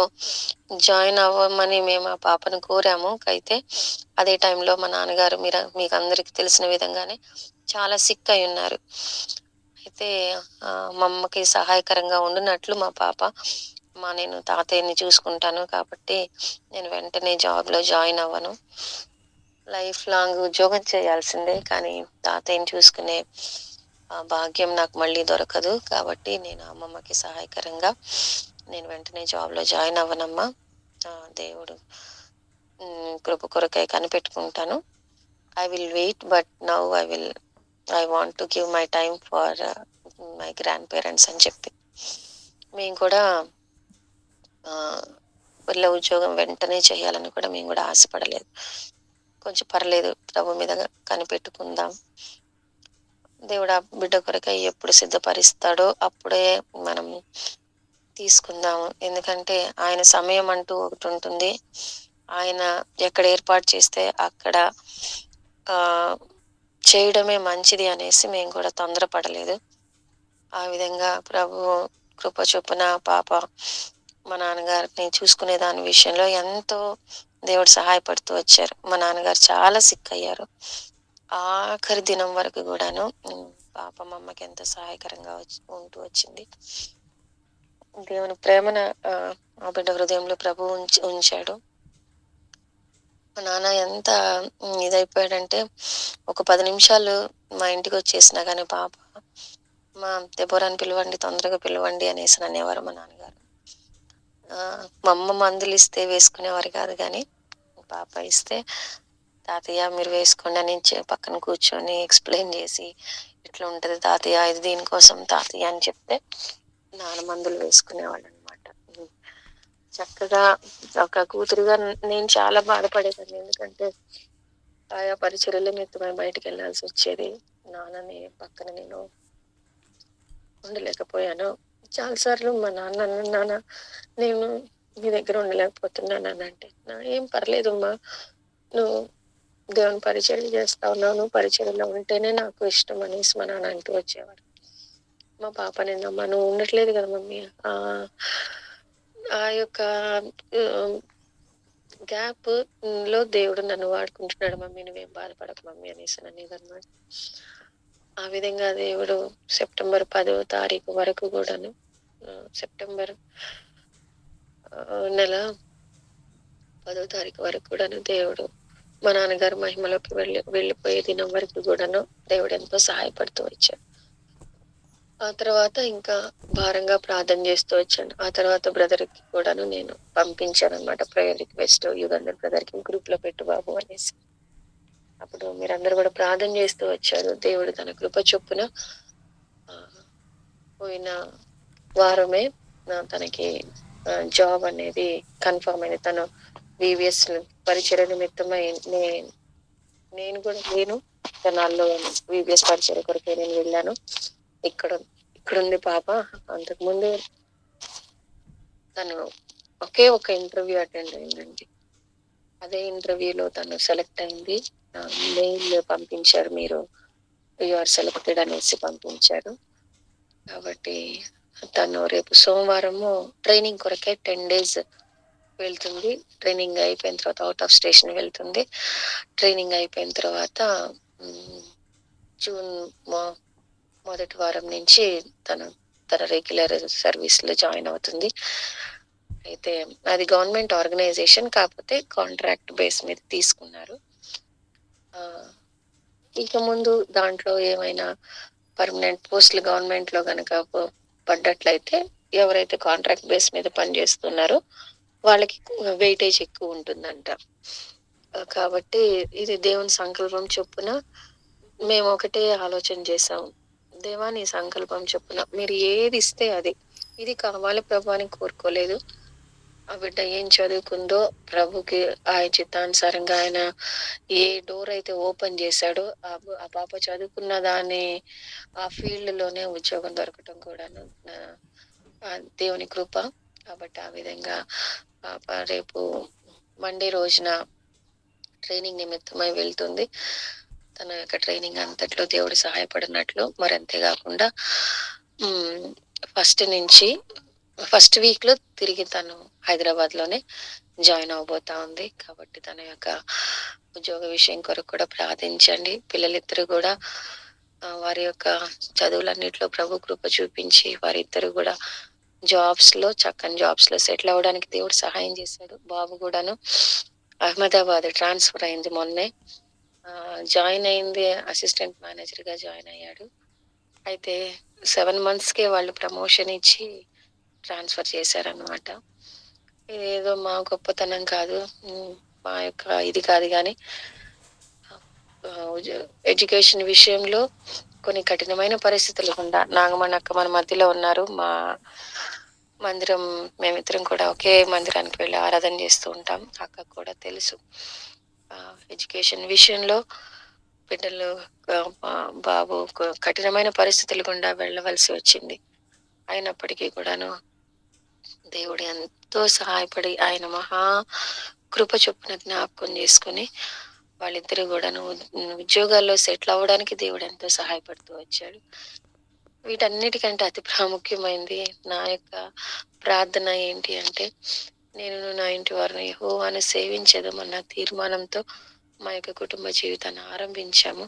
A: జాయిన్ అవ్వమని మేము ఆ పాపను కోరాము. అయితే అదే టైంలో మా నాన్నగారు మీకు అందరికి తెలిసిన విధంగానే చాలా సిక్ అయి ఉన్నారు. అయితే మా అమ్మకి సహాయకరంగా ఉండునట్లు మా పాప, నేను తాతయ్యని చూసుకుంటాను కాబట్టి నేను వెంటనే జాబ్లో జాయిన్ అవ్వను, లైఫ్ లాంగ్ ఉద్యోగం చేయాల్సిందే, కానీ తాతయ్యని చూసుకునే భాగ్యం నాకు మళ్ళీ దొరకదు. కాబట్టి నేను అమ్మమ్మకి సహాయకరంగా నేను వెంటనే జాబ్లో జాయిన్ అవ్వనమ్మా. దేవుడు కృప కొరకై కనిపెట్టుకుంటాను. I will wait, but now I want to give my time for my grandparents అని చెప్పి, మేము కూడా వీళ్ళ ఉద్యోగం వెంటనే చేయాలని కూడా మేము కూడా ఆశపడలేదు. కొంచెం పర్లేదు, ప్రభు మీద కనిపెట్టుకుందాం, దేవుడు ఆ బిడ్డ కొరకై ఎప్పుడు సిద్ధపరుస్తాడో అప్పుడే మనం తీసుకుందాము. ఎందుకంటే ఆయన సమయం అంటూ ఒకటి ఉంటుంది. ఆయన ఎక్కడ ఏర్పాటు చేస్తే అక్కడ చేయడమే మంచిది అనేసి మేము కూడా తొందరపడలేదు. ఆ విధంగా ప్రభు కృప చొప్పున పాప మా నాన్నగారిని చూసుకునే దాని విషయంలో ఎంతో దేవుడు సహాయపడుతూ వచ్చారు. మా నాన్నగారు చాలా సిక్ అయ్యారు. ఆఖరి దినం వరకు కూడాను పాప మా అమ్మకి ఎంతో సహాయకరంగా ఉంటూ వచ్చింది. దేవుని ప్రేమను ఆ బిడ్డ హృదయంలో ప్రభు ఉంచాడు. మా నాన్న ఎంత ఇదైపోయాడంటే, ఒక 10 నిమిషాలు మా ఇంటికి వచ్చేసినా కానీ పాప, మా దెబోరాని పిలవండి, తొందరగా పిలవండి అనేసి అనేవారు మా నాన్నగారు. మా అమ్మ మందులు ఇస్తే వేసుకునేవారు కాదు, కానీ పాప ఇస్తే తాతయ్య మీరు వేసుకోండి అని పక్కన కూర్చొని ఎక్స్ప్లెయిన్ చేసి, ఇట్లా ఉంటది తాతయ్య, ఇది దీనికోసం తాతయ్య అని చెప్తే నాన్న మందులు వేసుకునేవాళ్ళు అనమాట. చక్కగా ఒక కూతురుగా నేను చాలా బాధపడేదాన్ని. ఎందుకంటే ఆయా పరిచర్యల నిమిత్తమై బయటికి వెళ్ళాల్సి వచ్చేది. నాన్నని పక్కన నేను ఉండలేకపోయాను. చాలాసార్లు మా నాన్న, నాన్న నేను మీ దగ్గర ఉండలేకపోతున్నాను అంటే, ఏం పర్లేదమ్మా, నువ్వు దేవుని పరిచర్య చేస్తా ఉన్నావు, నువ్వు పరిచర్యలో ఉంటేనే నాకు ఇష్టం అనేసి మా నాన్న అంటూ వచ్చేవాడు. మా పాప నిన్నమ్మా, నువ్వు ఉండట్లేదు కదా మమ్మీ, ఆ యొక్క గ్యాప్ లో దేవుడు నన్ను వాడుకుంటున్నాడు మమ్మీ, నువ్వేం బాధపడకు మమ్మీ అనేసి అనేదన్నమాట. ఆ విధంగా దేవుడు సెప్టెంబర్ 10వ తారీఖు వరకు కూడాను, సెప్టెంబర్ నెల 10వ తారీఖు వరకు కూడాను దేవుడు మా నాన్నగారు మహిమలోకి వెళ్ళిపోయే దినం వరకు కూడాను దేవుడు ఎంతో సహాయపడుతూ వచ్చాడు. ఆ తర్వాత ఇంకా భారంగా ప్రార్థన చేస్తూ వచ్చాను. ఆ తర్వాత బ్రదర్ కి కూడాను నేను పంపించాను అనమాట, ప్రేయర్ రిక్వెస్ట్, యుగంధర్ బ్రదర్ కి గ్రూప్ లో పెట్టు బాబు అనేసి. అప్పుడు మీరందరూ కూడా ప్రార్థన చేస్తూ వచ్చారు. దేవుడు తన కృప చొప్పున పోయిన వారమే తనకి జాబ్ అనేది కన్ఫర్మ్ అయింది. తను వివిఎస్ పరిచయ నిమిత్తమై నేను కూడా లేను, తెనాల్లో విబిఎస్ పరిచయ కొరకే నేను వెళ్ళాను. ఇక్కడ ఇక్కడుంది పాప. అంతకుముందు తను ఒకే ఒక ఇంటర్వ్యూ అటెండ్ అయిందండి. అదే ఇంటర్వ్యూలో తను సెలెక్ట్ అయింది. మెయిల్ పంపించారు, మీరు యు ఆర్ సెలెక్టెడ్ అనేసి పంపించారు. కాబట్టి తను రేపు సోమవారము ట్రైనింగ్ కొరకే 10 days వెళ్తుంది. ట్రైనింగ్ అయిపోయిన తర్వాత అవుట్ ఆఫ్ స్టేషన్ వెళ్తుంది. ట్రైనింగ్ అయిపోయిన తర్వాత జూన్ మొదటి వారం నుంచి తన రెగ్యులర్ సర్వీస్ లో జాయిన్ అవుతుంది. అయితే అది గవర్నమెంట్ ఆర్గనైజేషన్, కాకపోతే కాంట్రాక్ట్ బేస్ మీద తీసుకున్నారు. ఇక ముందు దాంట్లో ఏమైనా పర్మనెంట్ పోస్టులు గవర్నమెంట్ లో కనుక పడ్డట్లయితే ఎవరైతే కాంట్రాక్ట్ బేస్ మీద పనిచేస్తున్నారో వాళ్ళకి వెయిటేజ్ ఎక్కువ ఉంటుందంట. కాబట్టి ఇది దేవుని సంకల్పం చొప్పున మేము ఒకటే ఆలోచన చేసాం. దేవా, నీ సంకల్పం చొప్పున మీరు ఏది ఇస్తే అది, ఇది కావాలి ప్రభు అని కోరుకోలేదు. ఆ బిడ్డ ఏం చదువుకుందో ప్రభుకి ఆయన చిత్తానుసారంగా ఆయన ఏ డోర్ అయితే ఓపెన్ చేశాడో ఆ పాప చదువుకున్న దాని ఆ ఫీల్డ్ లోనే ఉద్యోగం దొరకటం కూడాను దేవుని కృప. కాబట్టి ఆ విధంగా పాప రేపు మండే రోజున ట్రైనింగ్ నిమిత్తమై వెళ్తుంది. తన యొక్క ట్రైనింగ్ అంతట్లో దేవుడు సహాయపడినట్లు. మరి అంతేకాకుండా ఫస్ట్ వీక్ లో తిరిగి తను హైదరాబాద్ లోనే జాయిన్ అవబోతా ఉంది. కాబట్టి తన యొక్క ఉద్యోగ విషయం కొరకు కూడా ప్రార్థించండి. పిల్లలిద్దరు కూడా వారి యొక్క చదువులన్నిట్లో ప్రభు కృప చూపించి వారిద్దరు కూడా చక్కని జాబ్స్ లో సెటిల్ అవ్వడానికి దేవుడు సహాయం చేశాడు. బాబు కూడాను అహ్మదాబాద్ ట్రాన్స్ఫర్ అయింది మొన్నే. జాయిన్ అయింది, అసిస్టెంట్ మేనేజర్ గా జాయిన్ అయ్యాడు. అయితే 7 months కే వాళ్ళు ప్రమోషన్ ఇచ్చి ట్రాన్స్ఫర్ చేశారనమాట. ఇదేదో మా గొప్పతనం కాదు, మా యొక్క ఇది కాదు, కానీ ఎడ్యుకేషన్ విషయంలో కొన్ని కఠినమైన పరిస్థితులు గుండా నాగమణి అక్క మన మధ్యలో ఉన్నారు. మా మందిరం మేమిద్దరం కూడా ఒకే మందిరానికి వెళ్ళి ఆరాధన చేస్తూ ఉంటాం. అక్క కూడా తెలుసు ఎడ్యుకేషన్ విషయంలో బిడ్డలు బాబు కఠినమైన పరిస్థితులు గుండా వెళ్ళవలసి వచ్చింది. అయినప్పటికీ కూడాను దేవుడు ఎంతో సహాయపడి ఆయన మహా కృప చొప్పున జ్ఞాపకం చేసుకుని వాళ్ళిద్దరు కూడాను ఉద్యోగాల్లో సెటిల్ అవ్వడానికి దేవుడు ఎంతో సహాయపడుతూ వచ్చాడు. వీటన్నిటికంటే అతి ప్రాముఖ్యమైనది నా యొక్క ప్రార్థన ఏంటి అంటే, నేను నా ఇంటి వారిని యెహోవాను సేవించేదమన్న తీర్మానంతో మా యొక్క కుటుంబ జీవితాన్ని ఆరంభించాము.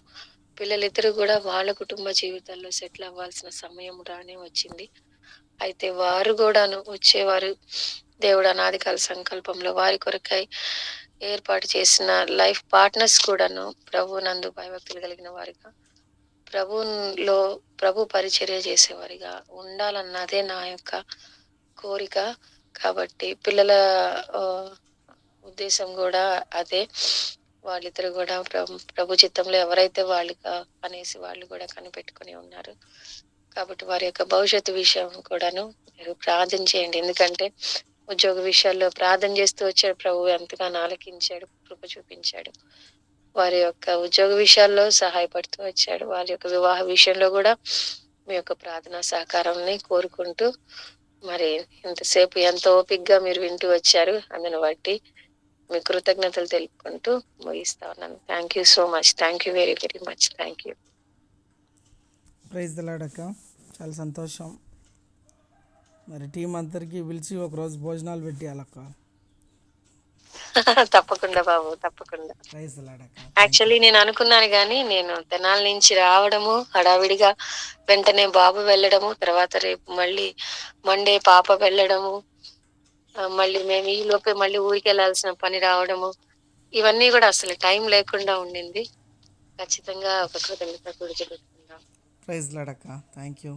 A: పిల్లలిద్దరూ కూడా వాళ్ళ కుటుంబ జీవితాల్లో సెటిల్ అవ్వాల్సిన సమయం రానే వచ్చింది. అయితే వారు కూడాను వచ్చేవారు దేవుడు అనాదికాల సంకల్పంలో వారి కొరకై ఏర్పాటు చేసిన లైఫ్ పార్ట్నర్స్ కూడాను ప్రభు నందు భయభక్తులు కలిగిన వారిగా, ప్రభు పరిచర్య చేసేవారిగా ఉండాలన్నదే నా యొక్క కోరిక. కాబట్టి పిల్లల ఉద్దేశం కూడా అదే. వాళ్ళిద్దరు కూడా ప్రభు చిత్తంలో ఎవరైతే వాళ్ళుగా అనేసి వాళ్ళు కూడా కనిపెట్టుకుని ఉన్నారు. కాబట్టి వారి యొక్క భవిష్యత్తు విషయం కూడాను మీరు ప్రార్థన చేయండి. ఎందుకంటే ఉద్యోగ విషయాల్లో ప్రార్థన చేస్తూ వచ్చాడు ప్రభు, ఎంతగానో ఆలకించాడు, కృప చూపించాడు. వారి యొక్క ఉద్యోగ విషయాల్లో సహాయపడుతూ వచ్చాడు. వారి యొక్క వివాహ విషయంలో కూడా మీ యొక్క ప్రార్థనా సహకారాన్ని కోరుకుంటూ, మరి ఇంతసేపు ఎంతో ఓపికగా మీరు వింటూ వచ్చారు, అందుని బట్టి మీ కృతజ్ఞతలు తెలుపుకుంటూ ముగిస్తా ఉన్నాను. Thank you so much. Thank you very very much. Thank you.
B: Praise the Lord అక్క, చాలా సంతోషం. మరి టీం అందరికీ పిలిచి ఒకరోజు భోజనాలు పెట్టియాలక్క.
A: తప్పకుండా బాబు, తప్పకుండా.
B: ప్రైజ్ ది లార్డ్ అక్క.
A: యాక్చువల్లీ నేను అనుకున్నాను, కానీ నేను తెనాలి నుంచి రావడము హడావిడిగా, వెంటనే బాబు వెళ్ళడము, తర్వాత రేపు మళ్ళీ మండే పాప వెళ్ళడము, మళ్ళీ మేము ఈ లోపే మళ్ళీ ఊరికి వెళ్ళాల్సిన పని రావడము, ఇవన్నీ కూడా అసలు టైం లేకుండా ఉండింది. ఖచ్చితంగా ఒక కృతజ్ఞత పెట్టుకుందాం.
B: ప్రైజ్ ది లార్డ్ అక్క, థ్యాంక్ యూ.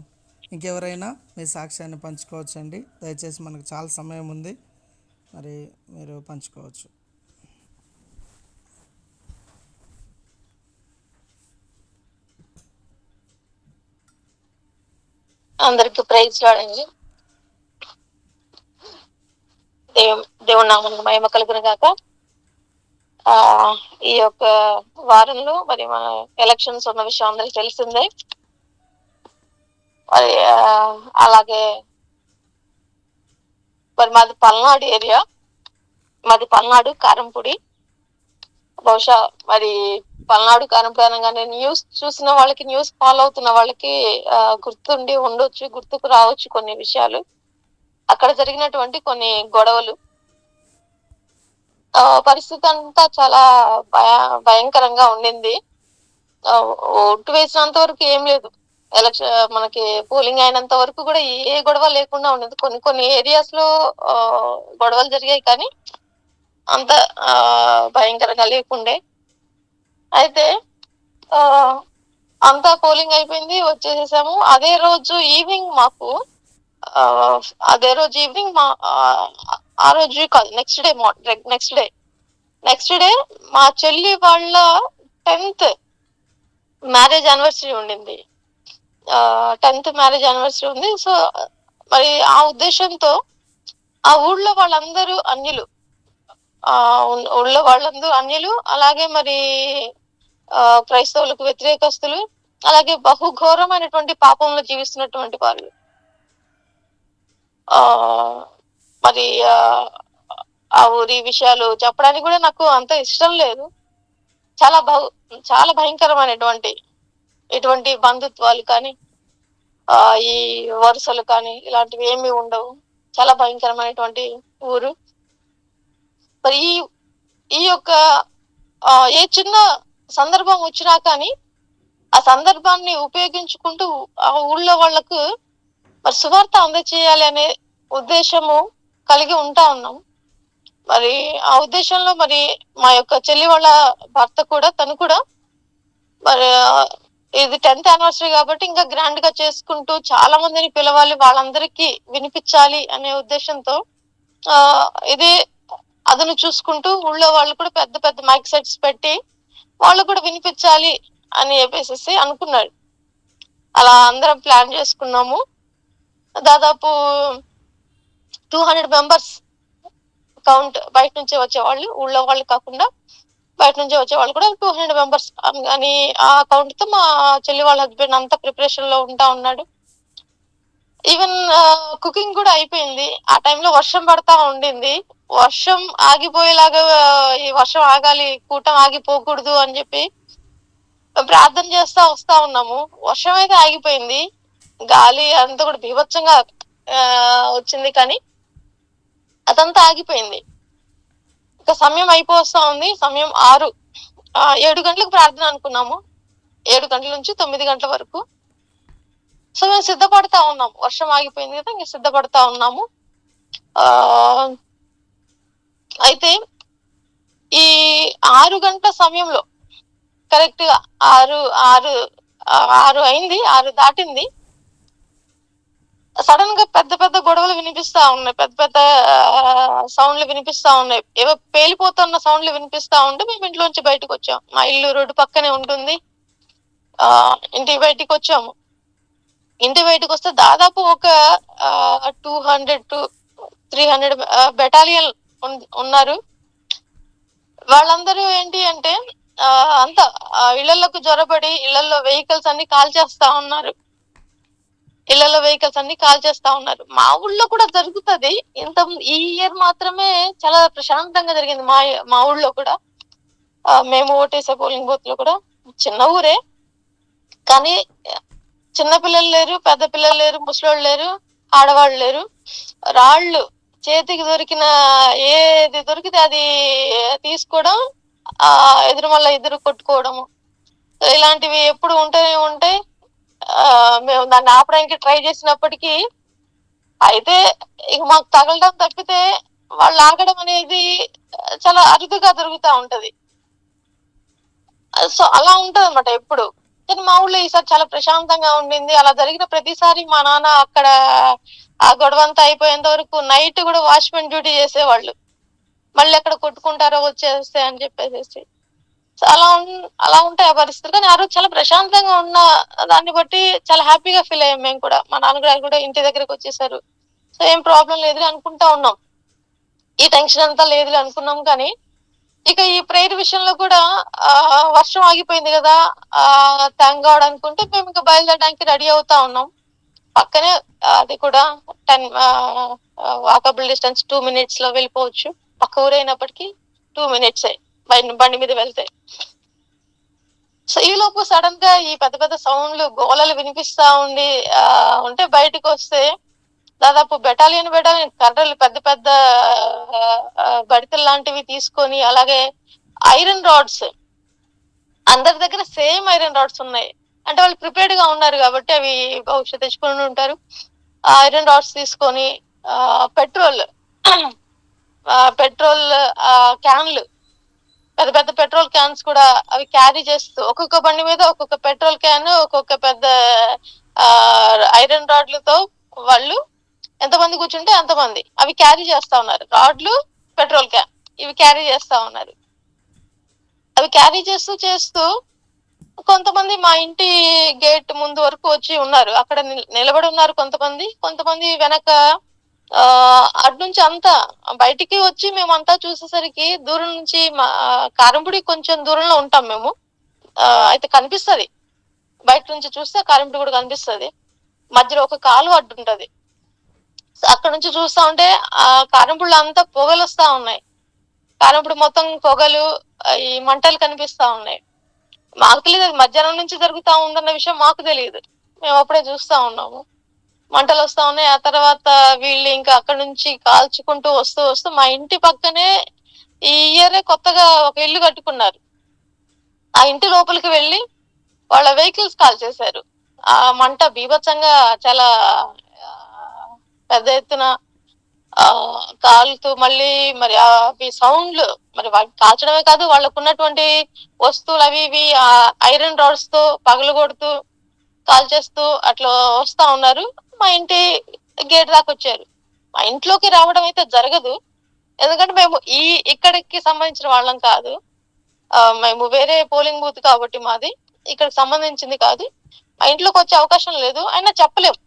B: ఇంకెవరైనా మీ సాక్ష్యాన్ని పంచుకోవచ్చండి. దయచేసి మనకు చాలా సమయం ఉంది, మరి మీరు పంచుకోవచ్చు.
A: అందరికి ప్రైజ్ రాడండి. దేవుని నామమునకు మహిమ కలుగును గాక. ఆ ఈ యొక్క వారంలో మరి మన ఎలక్షన్స్ ఉన్న విషయం అందరికి తెలిసిందే. మరి అలాగే మరి మాది పల్నాడు ఏరియా, మాది పల్నాడు కారంపొడి. బహుశా మరి పల్నాడు కారంపొడి అనగానే న్యూస్ చూసిన వాళ్ళకి, న్యూస్ ఫాలో అవుతున్న వాళ్ళకి గుర్తుండి ఉండొచ్చు, గుర్తుకు రావచ్చు కొన్ని విషయాలు. అక్కడ జరిగినటువంటి కొన్ని గొడవలు, పరిస్థితి అంతా చాలా భయంకరంగా ఉండింది. ఓటు వేసినంత వరకు ఏం లేదు, మనకి పోలింగ్ అయినంత వరకు కూడా ఏ గొడవ లేకుండా ఉండదు. కొన్ని కొన్ని ఏరియాస్ లో గొడవలు జరిగాయి, కానీ అంత భయంకరంగా లేకుండే. అయితే అంతా పోలింగ్ అయిపోయింది, వచ్చేసేసాము. అదే రోజు ఈవినింగ్ మాకు ఆ రోజు కాదు, నెక్స్ట్ డే మా చెల్లి వాళ్ళ 10th మ్యారేజ్ యానివర్సరీ ఉండింది. 10th మ్యారేజ్ యానివర్సరీ ఉంది. సో మరి ఆ ఉద్దేశంతో ఆ ఊళ్ళో వాళ్ళందరూ అన్యులు, అలాగే మరి క్రైస్తవులకు వ్యతిరేకస్తులు, అలాగే బహుఘోరమైనటువంటి పాపంలో జీవిస్తున్నటువంటి వాళ్ళు. మరి ఆ ఊరి విషయాలు చెప్పడానికి కూడా నాకు అంత ఇష్టం లేదు. చాలా భయంకరమైనటువంటి ఇటువంటి బంధుత్వాలు కానీ, ఈ వరుసలు కానీ ఇలాంటివి ఏమీ ఉండవు. చాలా భయంకరమైనటువంటి ఊరు. మరి ఈ యొక్క ఏ చిన్న సందర్భం వచ్చినా కానీ ఆ సందర్భాన్ని ఉపయోగించుకుంటూ ఆ ఊళ్ళో వాళ్లకు మరి సువార్త అందచేయాలి అనే ఉద్దేశము కలిగి ఉంటా ఉన్నాం. మరి ఆ ఉద్దేశంలో మరి మా యొక్క చెల్లి వాళ్ళ భర్త కూడా, తను కూడా మరి ఇది 10th యానివర్సరీ కాబట్టి ఇంకా గ్రాండ్ గా చేసుకుంటూ చాలా మందిని పిలవాలి, వాళ్ళందరికీ వినిపించాలి అనే ఉద్దేశంతో ఇది అదను చూసుకుంటూ ఊళ్ళో వాళ్ళు కూడా పెద్ద పెద్ద మైక్ సెట్స్ పెట్టి వాళ్ళు కూడా వినిపించాలి అని చెప్పేసి అనుకున్నాడు. అలా అందరం ప్లాన్ చేసుకున్నాము. దాదాపు 200 మెంబర్స్ కౌంట్, బయట నుంచి వచ్చేవాళ్ళు, ఊళ్ళో వాళ్ళు కాకుండా బయట నుంచి వచ్చేవాళ్ళు కూడా 200 మెంబర్స్ అని ఆ కౌంట్ తో మా చెల్లి వాళ్ళ హస్బెండ్ అంతా ప్రిపరేషన్ లో ఉంటా ఉన్నాడు. ఈవెన్ కుకింగ్ కూడా అయిపోయింది. ఆ టైంలో వర్షం పడతా ఉండింది. వర్షం ఆగిపోయేలాగా, ఈ వర్షం ఆగాలి, కూటం ఆగిపోకూడదు అని చెప్పి ప్రార్థన చేస్తా వస్తా ఉన్నాము. వర్షం అయితే ఆగిపోయింది, గాలి అంతా కూడా బీభత్సంగా వచ్చింది, కానీ అదంతా ఆగిపోయింది. ఇక సమయం అయిపోస్తా ఉంది. సమయం 7 గంటలకు ప్రార్థన అనుకున్నాము, 7 గంటల నుంచి 9 గంటల వరకు. సో మేము సిద్ధపడతా ఉన్నాము, వర్షం ఆగిపోయింది కదా, ఇంకా సిద్ధపడతా ఉన్నాము. అయితే ఈ 6 గంటల సమయంలో కరెక్ట్ గా 6 అయింది, 6 దాటింది. సడన్ గా పెద్ద పెద్ద గొడవలు వినిపిస్తా ఉన్నాయి, పెద్ద పెద్ద సౌండ్లు వినిపిస్తా ఉన్నాయి, ఏవో పేలిపోతున్న సౌండ్లు వినిపిస్తా ఉంటే మేము ఇంట్లోంచి బయటకు వచ్చాం. మా ఇల్లు రోడ్డు పక్కనే ఉంటుంది. ఇంటి బయటికి వచ్చాము. ఇంటి బయటకు వస్తే దాదాపు ఒక 200 to 300 బెటాలియన్ ఉన్నారు. వాళ్ళందరూ ఏంటి అంటే అంతా ఇళ్లలోకి జ్వరపడి ఇళ్లలో వెహికల్స్ అన్ని కాల్ చేస్తా ఉన్నారు. మా ఊళ్ళో కూడా జరుగుతుంది. ఈ ఇయర్ మాత్రమే చాలా ప్రశాంతంగా జరిగింది మా ఊళ్ళో కూడా. మేము ఓటేసే పోలింగ్ బూత్ లో కూడా, చిన్న ఊరే కానీ చిన్న పిల్లలు లేరు, పెద్ద పిల్లలు లేరు, ముసలోళ్ళు లేరు, ఆడవాళ్ళు లేరు. రాళ్ళు చేతికి దొరికిన, ఏది దొరికితే అది తీసుకోవడం, మళ్ళీ ఎదురు కొట్టుకోవడము, ఇలాంటివి ఎప్పుడు ఉంటూనే ఉంటాయి. మేము దాన్ని ఆపడానికి ట్రై చేసినప్పటికీ అయితే ఇక మాకు తగలడం తప్పితే వాళ్ళు ఆగడం అనేది చాలా అరుదుగా జరుగుతూ ఉంటది. సో అలా ఉంటది అన్నమాట ఎప్పుడు. కానీ మా ఊళ్ళో ఈసారి చాలా ప్రశాంతంగా ఉండింది. అలా జరిగిన ప్రతిసారి మా నాన్న అక్కడ ఆ గొడవంతా అయిపోయేంత వరకు నైట్ కూడా వాచ్మెన్ డ్యూటీ చేసేవాళ్ళు, మళ్ళీ ఎక్కడ కొట్టుకుంటారో వచ్చేస్తే అని చెప్పేసి. అలా ఉంటాయి ఆ పరిస్థితులు. కానీ ఆ రోజు చాలా ప్రశాంతంగా ఉన్న దాన్ని బట్టి చాలా హ్యాపీగా ఫీల్ అయ్యాం మేము కూడా. మా నాన్నగారు కూడా ఇంటి దగ్గరకు వచ్చేసారు. సో ఏం ప్రాబ్లం లేదు అనుకుంటా ఉన్నాం, ఈ టెన్షన్ అంతా లేదు అనుకున్నాం. కానీ
C: ఇక ఈ ప్రేయర్ విషయంలో కూడా వర్షం ఆగిపోయింది కదా, థ్యాంక్ గాడ్ అనుకుంటే మేము ఇంకా బయలుదేరడానికి రెడీ అవుతా ఉన్నాం. పక్కనే అది కూడా 10 వాకబుల్ డిస్టెన్స్, 2 minutes లో వెళ్ళిపోవచ్చు. పక్క ఊరైనప్పటికీ 2 minutes బండి మీద వెళ్తే. సో ఈ లోపు సడన్ గా ఈ పెద్ద పెద్ద సౌండ్లు, గోలలు వినిపిస్తా ఉంటే బయటకు వస్తే దాదాపు బెటాలియన్ కర్రలు, పెద్ద పెద్ద బడితలు లాంటివి తీసుకొని, అలాగే ఐరన్ రాడ్స్, అందరి దగ్గర సేమ్ ఐరన్ రాడ్స్ ఉన్నాయి. అంటే వాళ్ళు ప్రిపేర్డ్ గా ఉన్నారు కాబట్టి అవి బహుశా తెచ్చుకొని ఉంటారు. ఐరన్ రాడ్స్ తీసుకొని పెట్రోల్ క్యాన్లు, పెద్ద పెద్ద పెట్రోల్ క్యాన్స్ కూడా అవి క్యారీ చేస్తూ, ఒక్కొక్క బండి మీద ఒక్కొక్క పెట్రోల్ క్యాన్, ఒక్కొక్క పెద్ద ఐరన్ రాడ్లతో వాళ్ళు ఎంతమంది కూర్చుంటే అంతమంది అవి క్యారీ చేస్తా ఉన్నారు. రాడ్లు, పెట్రోల్ క్యాన్ ఇవి క్యారీ చేస్తా ఉన్నారు. అవి క్యారీ చేస్తూ కొంతమంది మా ఇంటి గేట్ ముందు వరకు వచ్చి ఉన్నారు. అక్కడ నిలబడి ఉన్నారు కొంతమంది వెనక అటు నుంచి అంతా బయటికి వచ్చి మేమంతా చూసేసరికి దూరం నుంచి కారంపొడి కొంచెం దూరంలో ఉంటాం మేము. అయితే కనిపిస్తుంది, బయట నుంచి చూస్తే కారంపొడి కూడా కనిపిస్తుంది. మధ్యలో ఒక కాలువ అడ్డు ఉంటది. అక్కడ నుంచి చూస్తా ఉంటే ఆ కారంపొడిలో అంతా పొగలు వస్తా ఉన్నాయి. కారంపొడి మొత్తం పొగలు, ఈ మంటలు కనిపిస్తా ఉన్నాయి. మాకు తెలియదు మధ్యాహ్నం నుంచి జరుగుతా ఉందన్న విషయం మాకు తెలియదు. మేము అప్పుడే చూస్తా ఉన్నాము, మంటలు వస్తా ఉన్నాయి. ఆ తర్వాత వీళ్ళు ఇంకా అక్కడ నుంచి కాల్చుకుంటూ వస్తూ మా ఇంటి పక్కనే ఈ ఇయరే కొత్తగా ఒక ఇల్లు కట్టుకున్నారు. ఆ ఇంటి లోపలికి వెళ్ళి వాళ్ళ వెహికల్స్ కాల్ చేశారు. ఆ మంట బీభత్సంగా చాలా పెద్ద ఎత్తున కాలుతూ, మళ్ళీ మరి అవి సౌండ్లు, మరి వాళ్ళకి కాల్చడమే కాదు, వాళ్ళకు ఉన్నటువంటి వస్తువులు అవి ఇవి ఐరన్ రాడ్స్ తో పగలు కొడుతూ, కాల్ చేస్తూ అట్లా వస్తా ఉన్నారు. మా ఇంటి గేట్ దాకా వచ్చారు. మా ఇంట్లోకి రావడం అయితే జరగదు, ఎందుకంటే మేము ఇక్కడికి సంబంధించిన వాళ్ళం కాదు. మేము వేరే పోలింగ్ బూత్ కాబట్టి మాది ఇక్కడికి సంబంధించింది కాదు. మా ఇంట్లోకి వచ్చే అవకాశం లేదు, అయినా చెప్పలేము.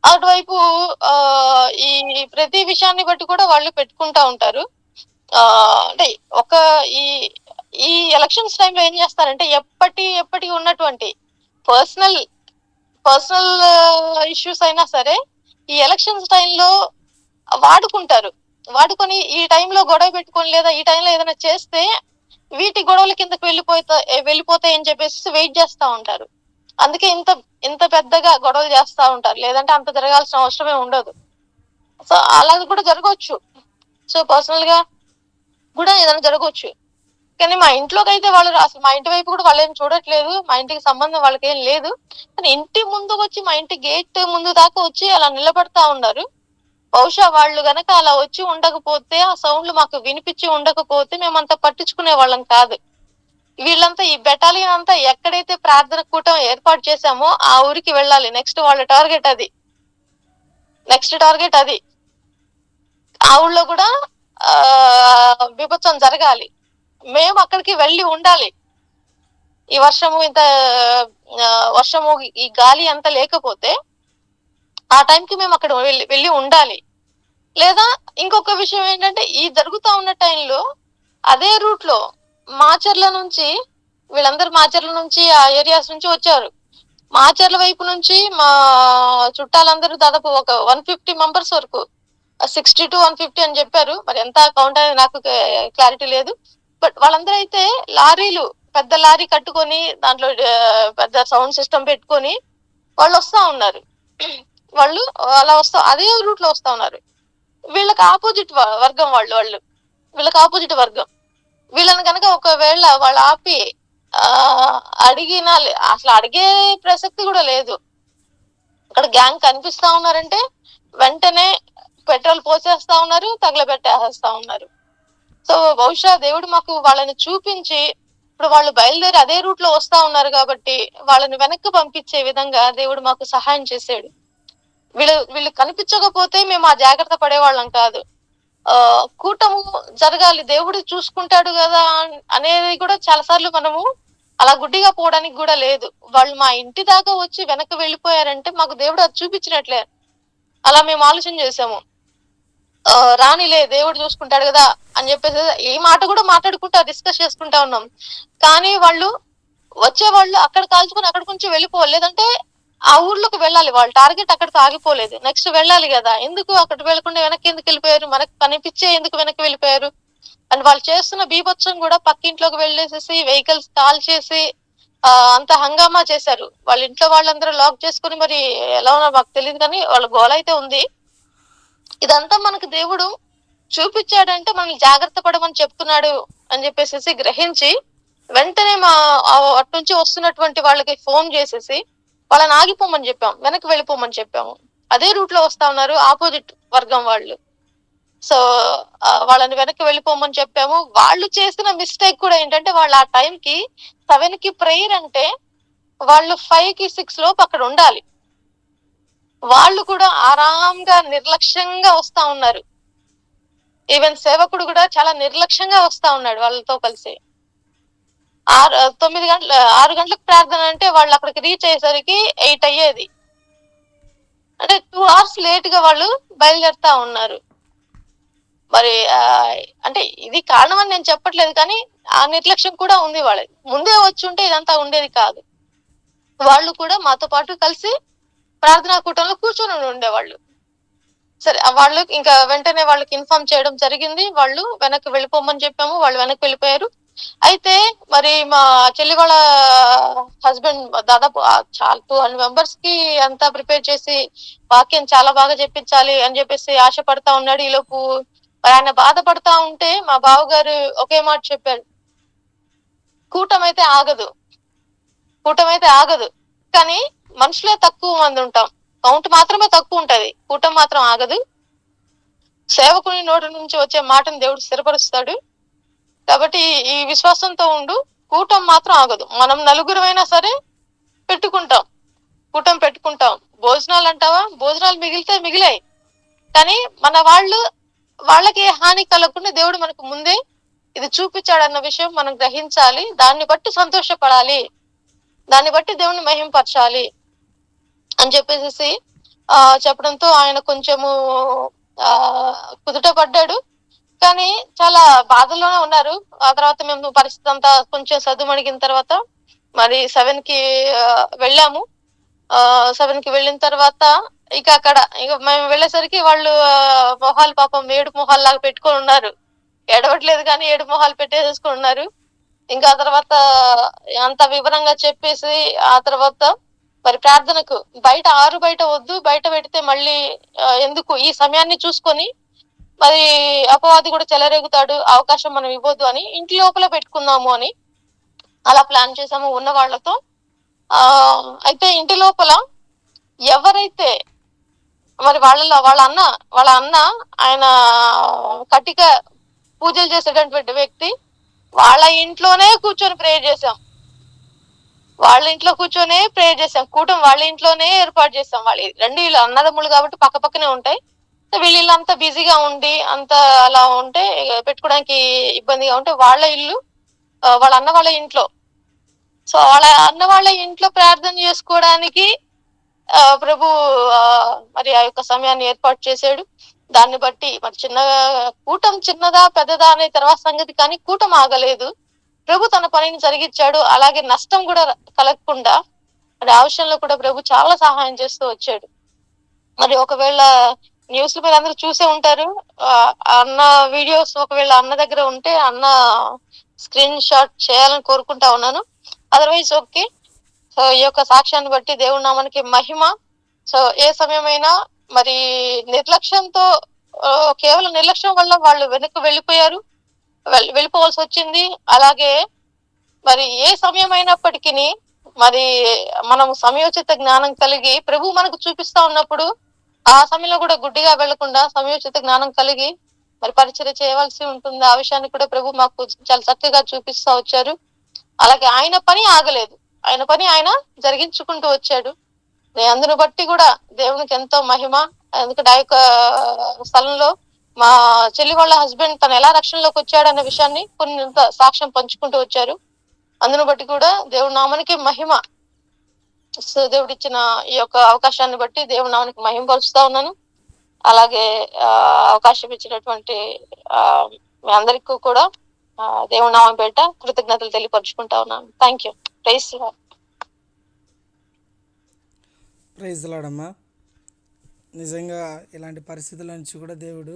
C: అటువైపు ఈ ప్రతి విషయాన్ని బట్టి కూడా వాళ్ళు పెట్టుకుంటా ఉంటారు. అంటే ఈ ఈ ఎలక్షన్స్ టైంలో ఏం చేస్తారంటే ఎప్పటి ఉన్నటువంటి పర్సనల్ ఇష్యూస్ అయినా సరే ఈ ఎలక్షన్స్ టైంలో వాడుకొని ఈ టైంలో గొడవ పెట్టుకొని, లేదా ఈ టైంలో ఏదైనా చేస్తే వీటి గొడవల కిందకి వెళ్ళిపోతాయి అని చెప్పేసి వెయిట్ చేస్తా ఉంటారు. అందుకే ఇంత పెద్దగా గొడవలు చేస్తా ఉంటారు, లేదంటే అంత జరగాల్సిన అవసరమే ఉండదు. సో అలా కూడా జరగవచ్చు. సో పర్సనల్ గా కూడా ఏదైనా జరగవచ్చు. కానీ మా ఇంట్లోకి అయితే వాళ్ళు అసలు మా ఇంటి వైపు కూడా వాళ్ళు ఏం చూడట్లేదు, మా ఇంటికి సంబంధం వాళ్ళకి ఏం లేదు. కానీ ఇంటి ముందుకు వచ్చి, మా ఇంటి గేట్ ముందు దాకా వచ్చి అలా నిలబడతా ఉన్నారు. బహుశా వాళ్ళు గనక అలా వచ్చి ఉండకపోతే, ఆ సౌండ్లు మాకు వినిపించి ఉండకపోతే మేమంతా పట్టించుకునే వాళ్ళం కాదు. వీళ్ళంతా, ఈ బెటాలియన్ అంతా ఎక్కడైతే ప్రార్థన కూటం ఏర్పాటు చేశామో ఆ ఊరికి వెళ్ళాలి. నెక్స్ట్ వాళ్ళ టార్గెట్ అది. ఆ ఊళ్ళో కూడా విభత్సం జరగాలి. మేము అక్కడికి వెళ్ళి ఉండాలి. ఈ వర్షము ఈ గాలి అంతా లేకపోతే ఆ టైంకి మేము అక్కడ వెళ్ళి ఉండాలి. లేదా ఇంకొక విషయం ఏంటంటే, ఈ జరుగుతా ఉన్న టైంలో అదే రూట్ లో వీళ్ళందరూ మాచర్ల నుంచి, ఆ ఏరియాస్ నుంచి వచ్చారు. మాచర్ల వైపు నుంచి మా చుట్టాలందరూ దాదాపు ఒక 150 మెంబర్స్ వరకు, 60 to 150 అని చెప్పారు. మరి ఎంత కౌంట్ అనేది నాకు క్లారిటీ లేదు. బట్ వాళ్ళందరూ అయితే పెద్ద లారీ కట్టుకొని, దాంట్లో పెద్ద సౌండ్ సిస్టమ్ పెట్టుకొని వాళ్ళు వస్తా ఉన్నారు. వాళ్ళు అలా అదే రూట్ లో వస్తా ఉన్నారు. వీళ్ళకి ఆపోజిట్ వర్గం వీళ్ళకి ఆపోజిట్ వర్గం. వీళ్ళని కనుక ఒకవేళ వాళ్ళు ఆపి అసలు అడిగే ప్రసక్తి కూడా లేదు. అక్కడ గ్యాంగ్ కనిపిస్తా ఉన్నారంటే వెంటనే పెట్రోల్ పోసేస్తా ఉన్నారు, తగలబెట్టేస్తా ఉన్నారు. సో బహుశా దేవుడు మాకు వాళ్ళని చూపించి, ఇప్పుడు వాళ్ళు బయలుదేరి అదే రూట్ లో వస్తా ఉన్నారు కాబట్టి వాళ్ళని వెనక్కి పంపించే విధంగా దేవుడు మాకు సహాయం చేశాడు. వీళ్ళు కనిపించకపోతే మేము ఆ జాగ్రత్త పడేవాళ్ళం కాదు. కూటము జరగాలి, దేవుడు చూసుకుంటాడు కదా అనేది కూడా చాలాసార్లు మనము అలా గుడ్డిగా పోవడానికి కూడా లేదు. వాళ్ళు మా ఇంటి దాకా వచ్చి వెనక్కి వెళ్ళిపోయారంటే మాకు దేవుడు అది చూపించినట్లే. అలా మేము ఆలోచన చేసాము. రానిలే దేవుడు చూసుకుంటాడు కదా అని చెప్పేసి ఈ మాట కూడా మాట్లాడుకుంటా డిస్కస్ చేసుకుంటా ఉన్నాం. కానీ వాళ్ళు వచ్చేవాళ్ళు అక్కడ కాల్చుకుని అక్కడి నుంచి వెళ్ళిపోవాలి, లేదంటే ఆ ఊర్లోకి వెళ్ళాలి. వాళ్ళ టార్గెట్ అక్కడితో ఆగిపోలేదు, నెక్స్ట్ వెళ్ళాలి కదా. ఎందుకు అక్కడ వెళ్ళకుండా వెనక్కి ఎందుకు వెళ్ళిపోయారు? మనకు కనిపించే ఎందుకు వెనక్కి వెళ్ళిపోయారు? అండ్ వాళ్ళు చేస్తున్న బీభత్సం కూడా పక్కింట్లోకి వెళ్ళేసేసి వెహికల్స్ కాల్ చేసి అంత హంగామా చేశారు. వాళ్ళ ఇంట్లో వాళ్ళందరూ లాక్ చేసుకుని మరి ఎలా ఉన్నారో మాకు తెలియదు, కానీ వాళ్ళ గోల అయితే ఉంది. ఇదంతా మనకు దేవుడు చూపించాడంటే మనల్ని జాగ్రత్త పడమని చెప్తున్నాడు అని చెప్పేసి గ్రహించి వెంటనే అటు నుంచి వస్తున్నటువంటి వాళ్ళకి ఫోన్ చేసేసి వాళ్ళని ఆగిపోమని చెప్పాం, వెనక్కి వెళ్ళిపోమని చెప్పాము. అదే రూట్ లో వస్తా ఉన్నారు ఆపోజిట్ వర్గం వాళ్ళు. సో వాళ్ళని వెనక్కి వెళ్ళిపోమని చెప్పాము. వాళ్ళు చేసిన మిస్టేక్ కూడా ఏంటంటే వాళ్ళు ఆ టైంకి 7కి ప్రేయర్ అంటే వాళ్ళు 5కి 6 లోపు అక్కడ ఉండాలి. వాళ్ళు కూడా ఆరాంగా నిర్లక్ష్యంగా వస్తా ఉన్నారు. ఈవెన్ సేవకుడు కూడా చాలా నిర్లక్ష్యంగా వస్తా ఉన్నాడు వాళ్ళతో కలిసి. 6 గంటలకు ప్రార్థన అంటే వాళ్ళు అక్కడికి రీచ్ అయ్యేసరికి 8 అయ్యేది. అంటే 2 hours లేట్ గా వాళ్ళు బయలుదేరుతా ఉన్నారు. మరి అంటే ఇది కారణం అని నేను చెప్పట్లేదు, కానీ ఆ నిర్లక్ష్యం కూడా ఉంది వాళ్ళది. ముందే వచ్చి ఉంటే ఇదంతా ఉండేది కాదు. వాళ్ళు కూడా మాతో పాటు కలిసి ప్రార్థనా కూటంలో కూర్చొని ఉండేవాళ్ళు. సరే, వాళ్ళు ఇంకా వెంటనే వాళ్ళకి ఇన్ఫార్మ్ చేయడం జరిగింది. వాళ్ళు వెనక్కి వెళ్ళిపోమని చెప్పాము, వాళ్ళు వెనక్కి వెళ్ళిపోయారు. అయితే మరి మా చెల్లి వాళ్ళ హస్బెండ్ దాదాపు చాలా 200 మెంబర్స్ కి అంతా ప్రిపేర్ చేసి వాక్యం చాలా బాగా చెప్పించాలి అని చెప్పేసి ఆశపడతా ఉన్నాడు. ఈలోపు ఆయన బాధపడతా ఉంటే మా బావగారు ఒకే మాట చెప్పాడు, కూటమైతే ఆగదు, కూటమైతే ఆగదు, కానీ మనుషులే తక్కువ మంది ఉంటాం, కౌంట్ మాత్రమే తక్కువ ఉంటది, కూటం మాత్రం ఆగదు. సేవకుని నోటి నుంచి వచ్చే మాటను దేవుడు స్థిరపరుస్తాడు. కాబట్టి ఈ విశ్వాసంతో ఉండు, కూటం మాత్రం ఆగదు. మనం నలుగురమైనా సరే పెట్టుకుంటాం, కూటం పెట్టుకుంటాం. భోజనాలు అంటావా, భోజనాలు మిగిలితే మిగిలాయి, కానీ మన వాళ్ళకి హాని కలగకుండా దేవుడు మనకు ముందే ఇది చూపించాడన్న విషయం మనం గ్రహించాలి. దాన్ని బట్టి సంతోషపడాలి, దాన్ని బట్టి దేవుణ్ణి మహింపరచాలి అని చెప్పేసి చెప్పడంతో ఆయన కొంచెము కుదుట పడ్డాడు. కానీ చాలా బాధల్లోనే ఉన్నారు. ఆ తర్వాత మేము పరిస్థితి అంతా కొంచెం సద్దుమణిగిన తర్వాత మరి 7కి వెళ్ళాము. 7కి వెళ్ళిన తర్వాత ఇక అక్కడ మేము వెళ్ళేసరికి వాళ్ళు మొహాలు పాపం ఏడు మొహాలు లాగా పెట్టుకొని ఉన్నారు. ఏడవట్లేదు కానీ ఏడు మొహాలు పెట్టేసుకొని ఉన్నారు. ఇంకా ఆ తర్వాత అంత వివరంగా చెప్పేసి ఆ తర్వాత మరి ప్రార్థనకు బయట వద్దు, బయట పెడితే మళ్ళీ ఎందుకు, ఈ సమయాన్ని చూసుకొని మరి అపవాది కూడా చెలరేగుతాడు, అవకాశం మనం ఇవ్వద్దు అని ఇంటి లోపల పెట్టుకుందాము అని అలా ప్లాన్ చేసాము ఉన్న వాళ్ళతో. అయితే ఇంటి లోపల ఎవరైతే మరి వాళ్ళ అన్న ఆయన కటిక పూజలు చేసేటటువంటి వ్యక్తి, వాళ్ళ ఇంట్లోనే కూర్చొని ప్రేయర్ చేసాం. కూటం వాళ్ళ ఇంట్లోనే ఏర్పాటు చేసాం. వీళ్ళు అన్నదమ్ములు కాబట్టి పక్క పక్కనే ఉంటాయి. వీళ్ళంతా బిజీగా ఉండి అంత అలా ఉంటే పెట్టుకోవడానికి ఇబ్బందిగా ఉంటే వాళ్ళ ఇల్లు వాళ్ళ అన్న వాళ్ళ ఇంట్లో, సో వాళ్ళ అన్న వాళ్ళ ఇంట్లో ప్రార్థన చేసుకోవడానికి ప్రభు మరి ఆ యొక్క సమయాన్ని ఏర్పాటు చేశాడు. దాన్ని బట్టి మరి కూటం చిన్నదా పెద్దదా అనే తర్వాత సంగతి, కానీ కూటం ఆగలేదు. ప్రభు తన పనిని జరిగించాడు. అలాగే నష్టం కూడా కలగకుండా మరి ఆ విషయంలో కూడా ప్రభు చాలా సహాయం చేస్తూ వచ్చాడు. మరి ఒకవేళ న్యూస్ మీరు అందరూ చూసే ఉంటారు, అన్న వీడియోస్ ఒకవేళ అన్న దగ్గర ఉంటే అన్న స్క్రీన్ షాట్ చేయాలని కోరుకుంటా ఉన్నాను. Otherwise okay. సో ఈ యొక్క సాక్ష్యాన్ని బట్టి దేవుడి నామానికి మహిమ. సో ఏ సమయమైనా మరి నిర్లక్ష్యంతో కేవలం నిర్లక్ష్యం వల్ల వాళ్ళు వెనక్కి వెళ్ళిపోవాల్సి వచ్చింది. అలాగే మరి ఏ సమయం అయినప్పటికీ మరి మనం సమయోచిత జ్ఞానం కలిగి ప్రభు మనకు చూపిస్తా ఉన్నప్పుడు ఆ సమయంలో కూడా గుడ్డిగా వెళ్లకుండా సమయోచిత జ్ఞానం కలిగి మరి పరిచర్య చేయవలసి ఉంటుంది. ఆ విషయాన్ని కూడా ప్రభు మాకు చాలా చక్కగా చూపిస్తా వచ్చారు. అలాగే ఆయన పని ఆగలేదు, ఆయన పని ఆయన జరిగించుకుంటూ వచ్చాడు. అందును బట్టి కూడా దేవునికి ఎంతో మహిమ. ఎందుకంటే ఆ యొక్క స్థలంలో మా చెల్లి వాళ్ళ హస్బెండ్ తను ఎలా రక్షణలోకి వచ్చాడన్న విషయాన్ని కొన్ని సాక్ష్యం పంచుకుంటూ వచ్చారు. అందును బట్టి కూడా దేవుడి నామానికి మహిమ. దేవుడు ఇచ్చిన ఈ యొక్క అవకాశాన్ని బట్టి దేవుడి నామానికి మహిమ పరుస్తా ఉన్నాను. అలాగే అవకాశం ఇచ్చినటువంటి ఆ, మీ అందరికీ కూడా దేవుని నామం పేట కృతజ్ఞతలు తెలియపరుచుకుంటా ఉన్నాను. Thank you. ప్రైజ్
B: ప్రైజ్ లాడమ్మా. నిజంగా ఇలాంటి పరిస్థితుల నుంచి కూడా దేవుడు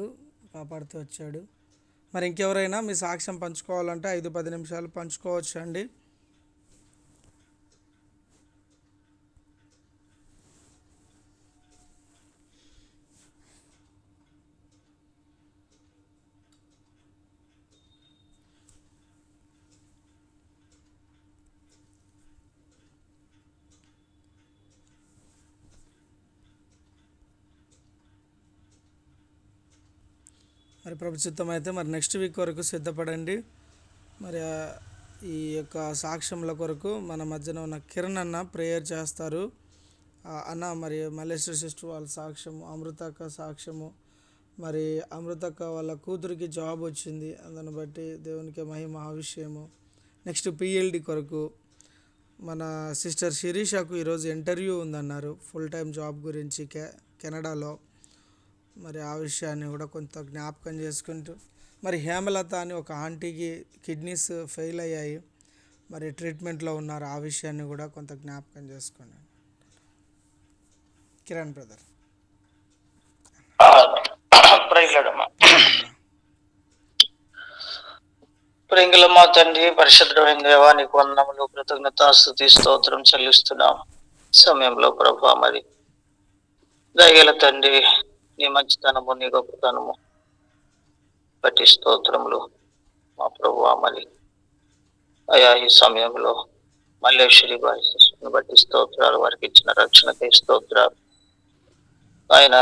B: కాపాడుతూ వచ్చాడు. మరి ఇంకెవరైనా మీ సాక్ష్యం పంచుకోవాలంటే 5-10 నిమిషాలు పంచుకోవచ్చు అండి. మరి ప్రభు చిత్తం అయితే మరి నెక్స్ట్ వీక్ వరకు సిద్ధపడండి. మరి ఈ యొక్క సాక్ష్యముల కొరకు మన మధ్యన ఉన్న కిరణ్ అన్న ప్రేయర్ చేస్తారు. అన్న మరి మల్లేశ్వర సిస్టర్ వాళ్ళ సాక్ష్యము, అమృతక్క సాక్ష్యము, మరి అమృతక్క వాళ్ళ కూతురికి జాబ్ వచ్చింది, అందుని బట్టి దేవునికి మహిమ విషయము. నెక్స్ట్ పిఎల్డి కొరకు మన సిస్టర్ శిరీషకు ఈరోజు ఇంటర్వ్యూ ఉందన్నారు ఫుల్ టైం జాబ్ గురించి కెనడాలో. మరి ఆ విషయాన్ని కూడా కొంత జ్ఞాపకం చేసుకుంటూ, మరి హేమలత అని ఒక ఆంటీకి కిడ్నీస్ ఫెయిల్ అయ్యాయి, మరి ట్రీట్మెంట్లో ఉన్నారు, ఆ విషయాన్ని కూడా కొంత జ్ఞాపకం చేసుకోండి. కిరణ్ బ్రదర్.
D: ప్రింగుల మా తండ్రి, పరిశుద్ధమైన దేవా, నీకు వందనములు, కృతజ్ఞత, స్తుతి, స్తోత్రం చెల్లిస్తున్నాం. సమయంలో ప్రభా మరి దయగల తండ్రి, నీ మంచితనము, నీ గొప్పతనము బట్టి స్తోత్రములు మా ప్రభువా. మరి అయా ఈ సమయంలో మల్లేశ్వరి బాయ్ని బట్టి స్తోత్రాలు, వారికి ఇచ్చిన రక్షణకై స్తోత్రాలు. ఆయన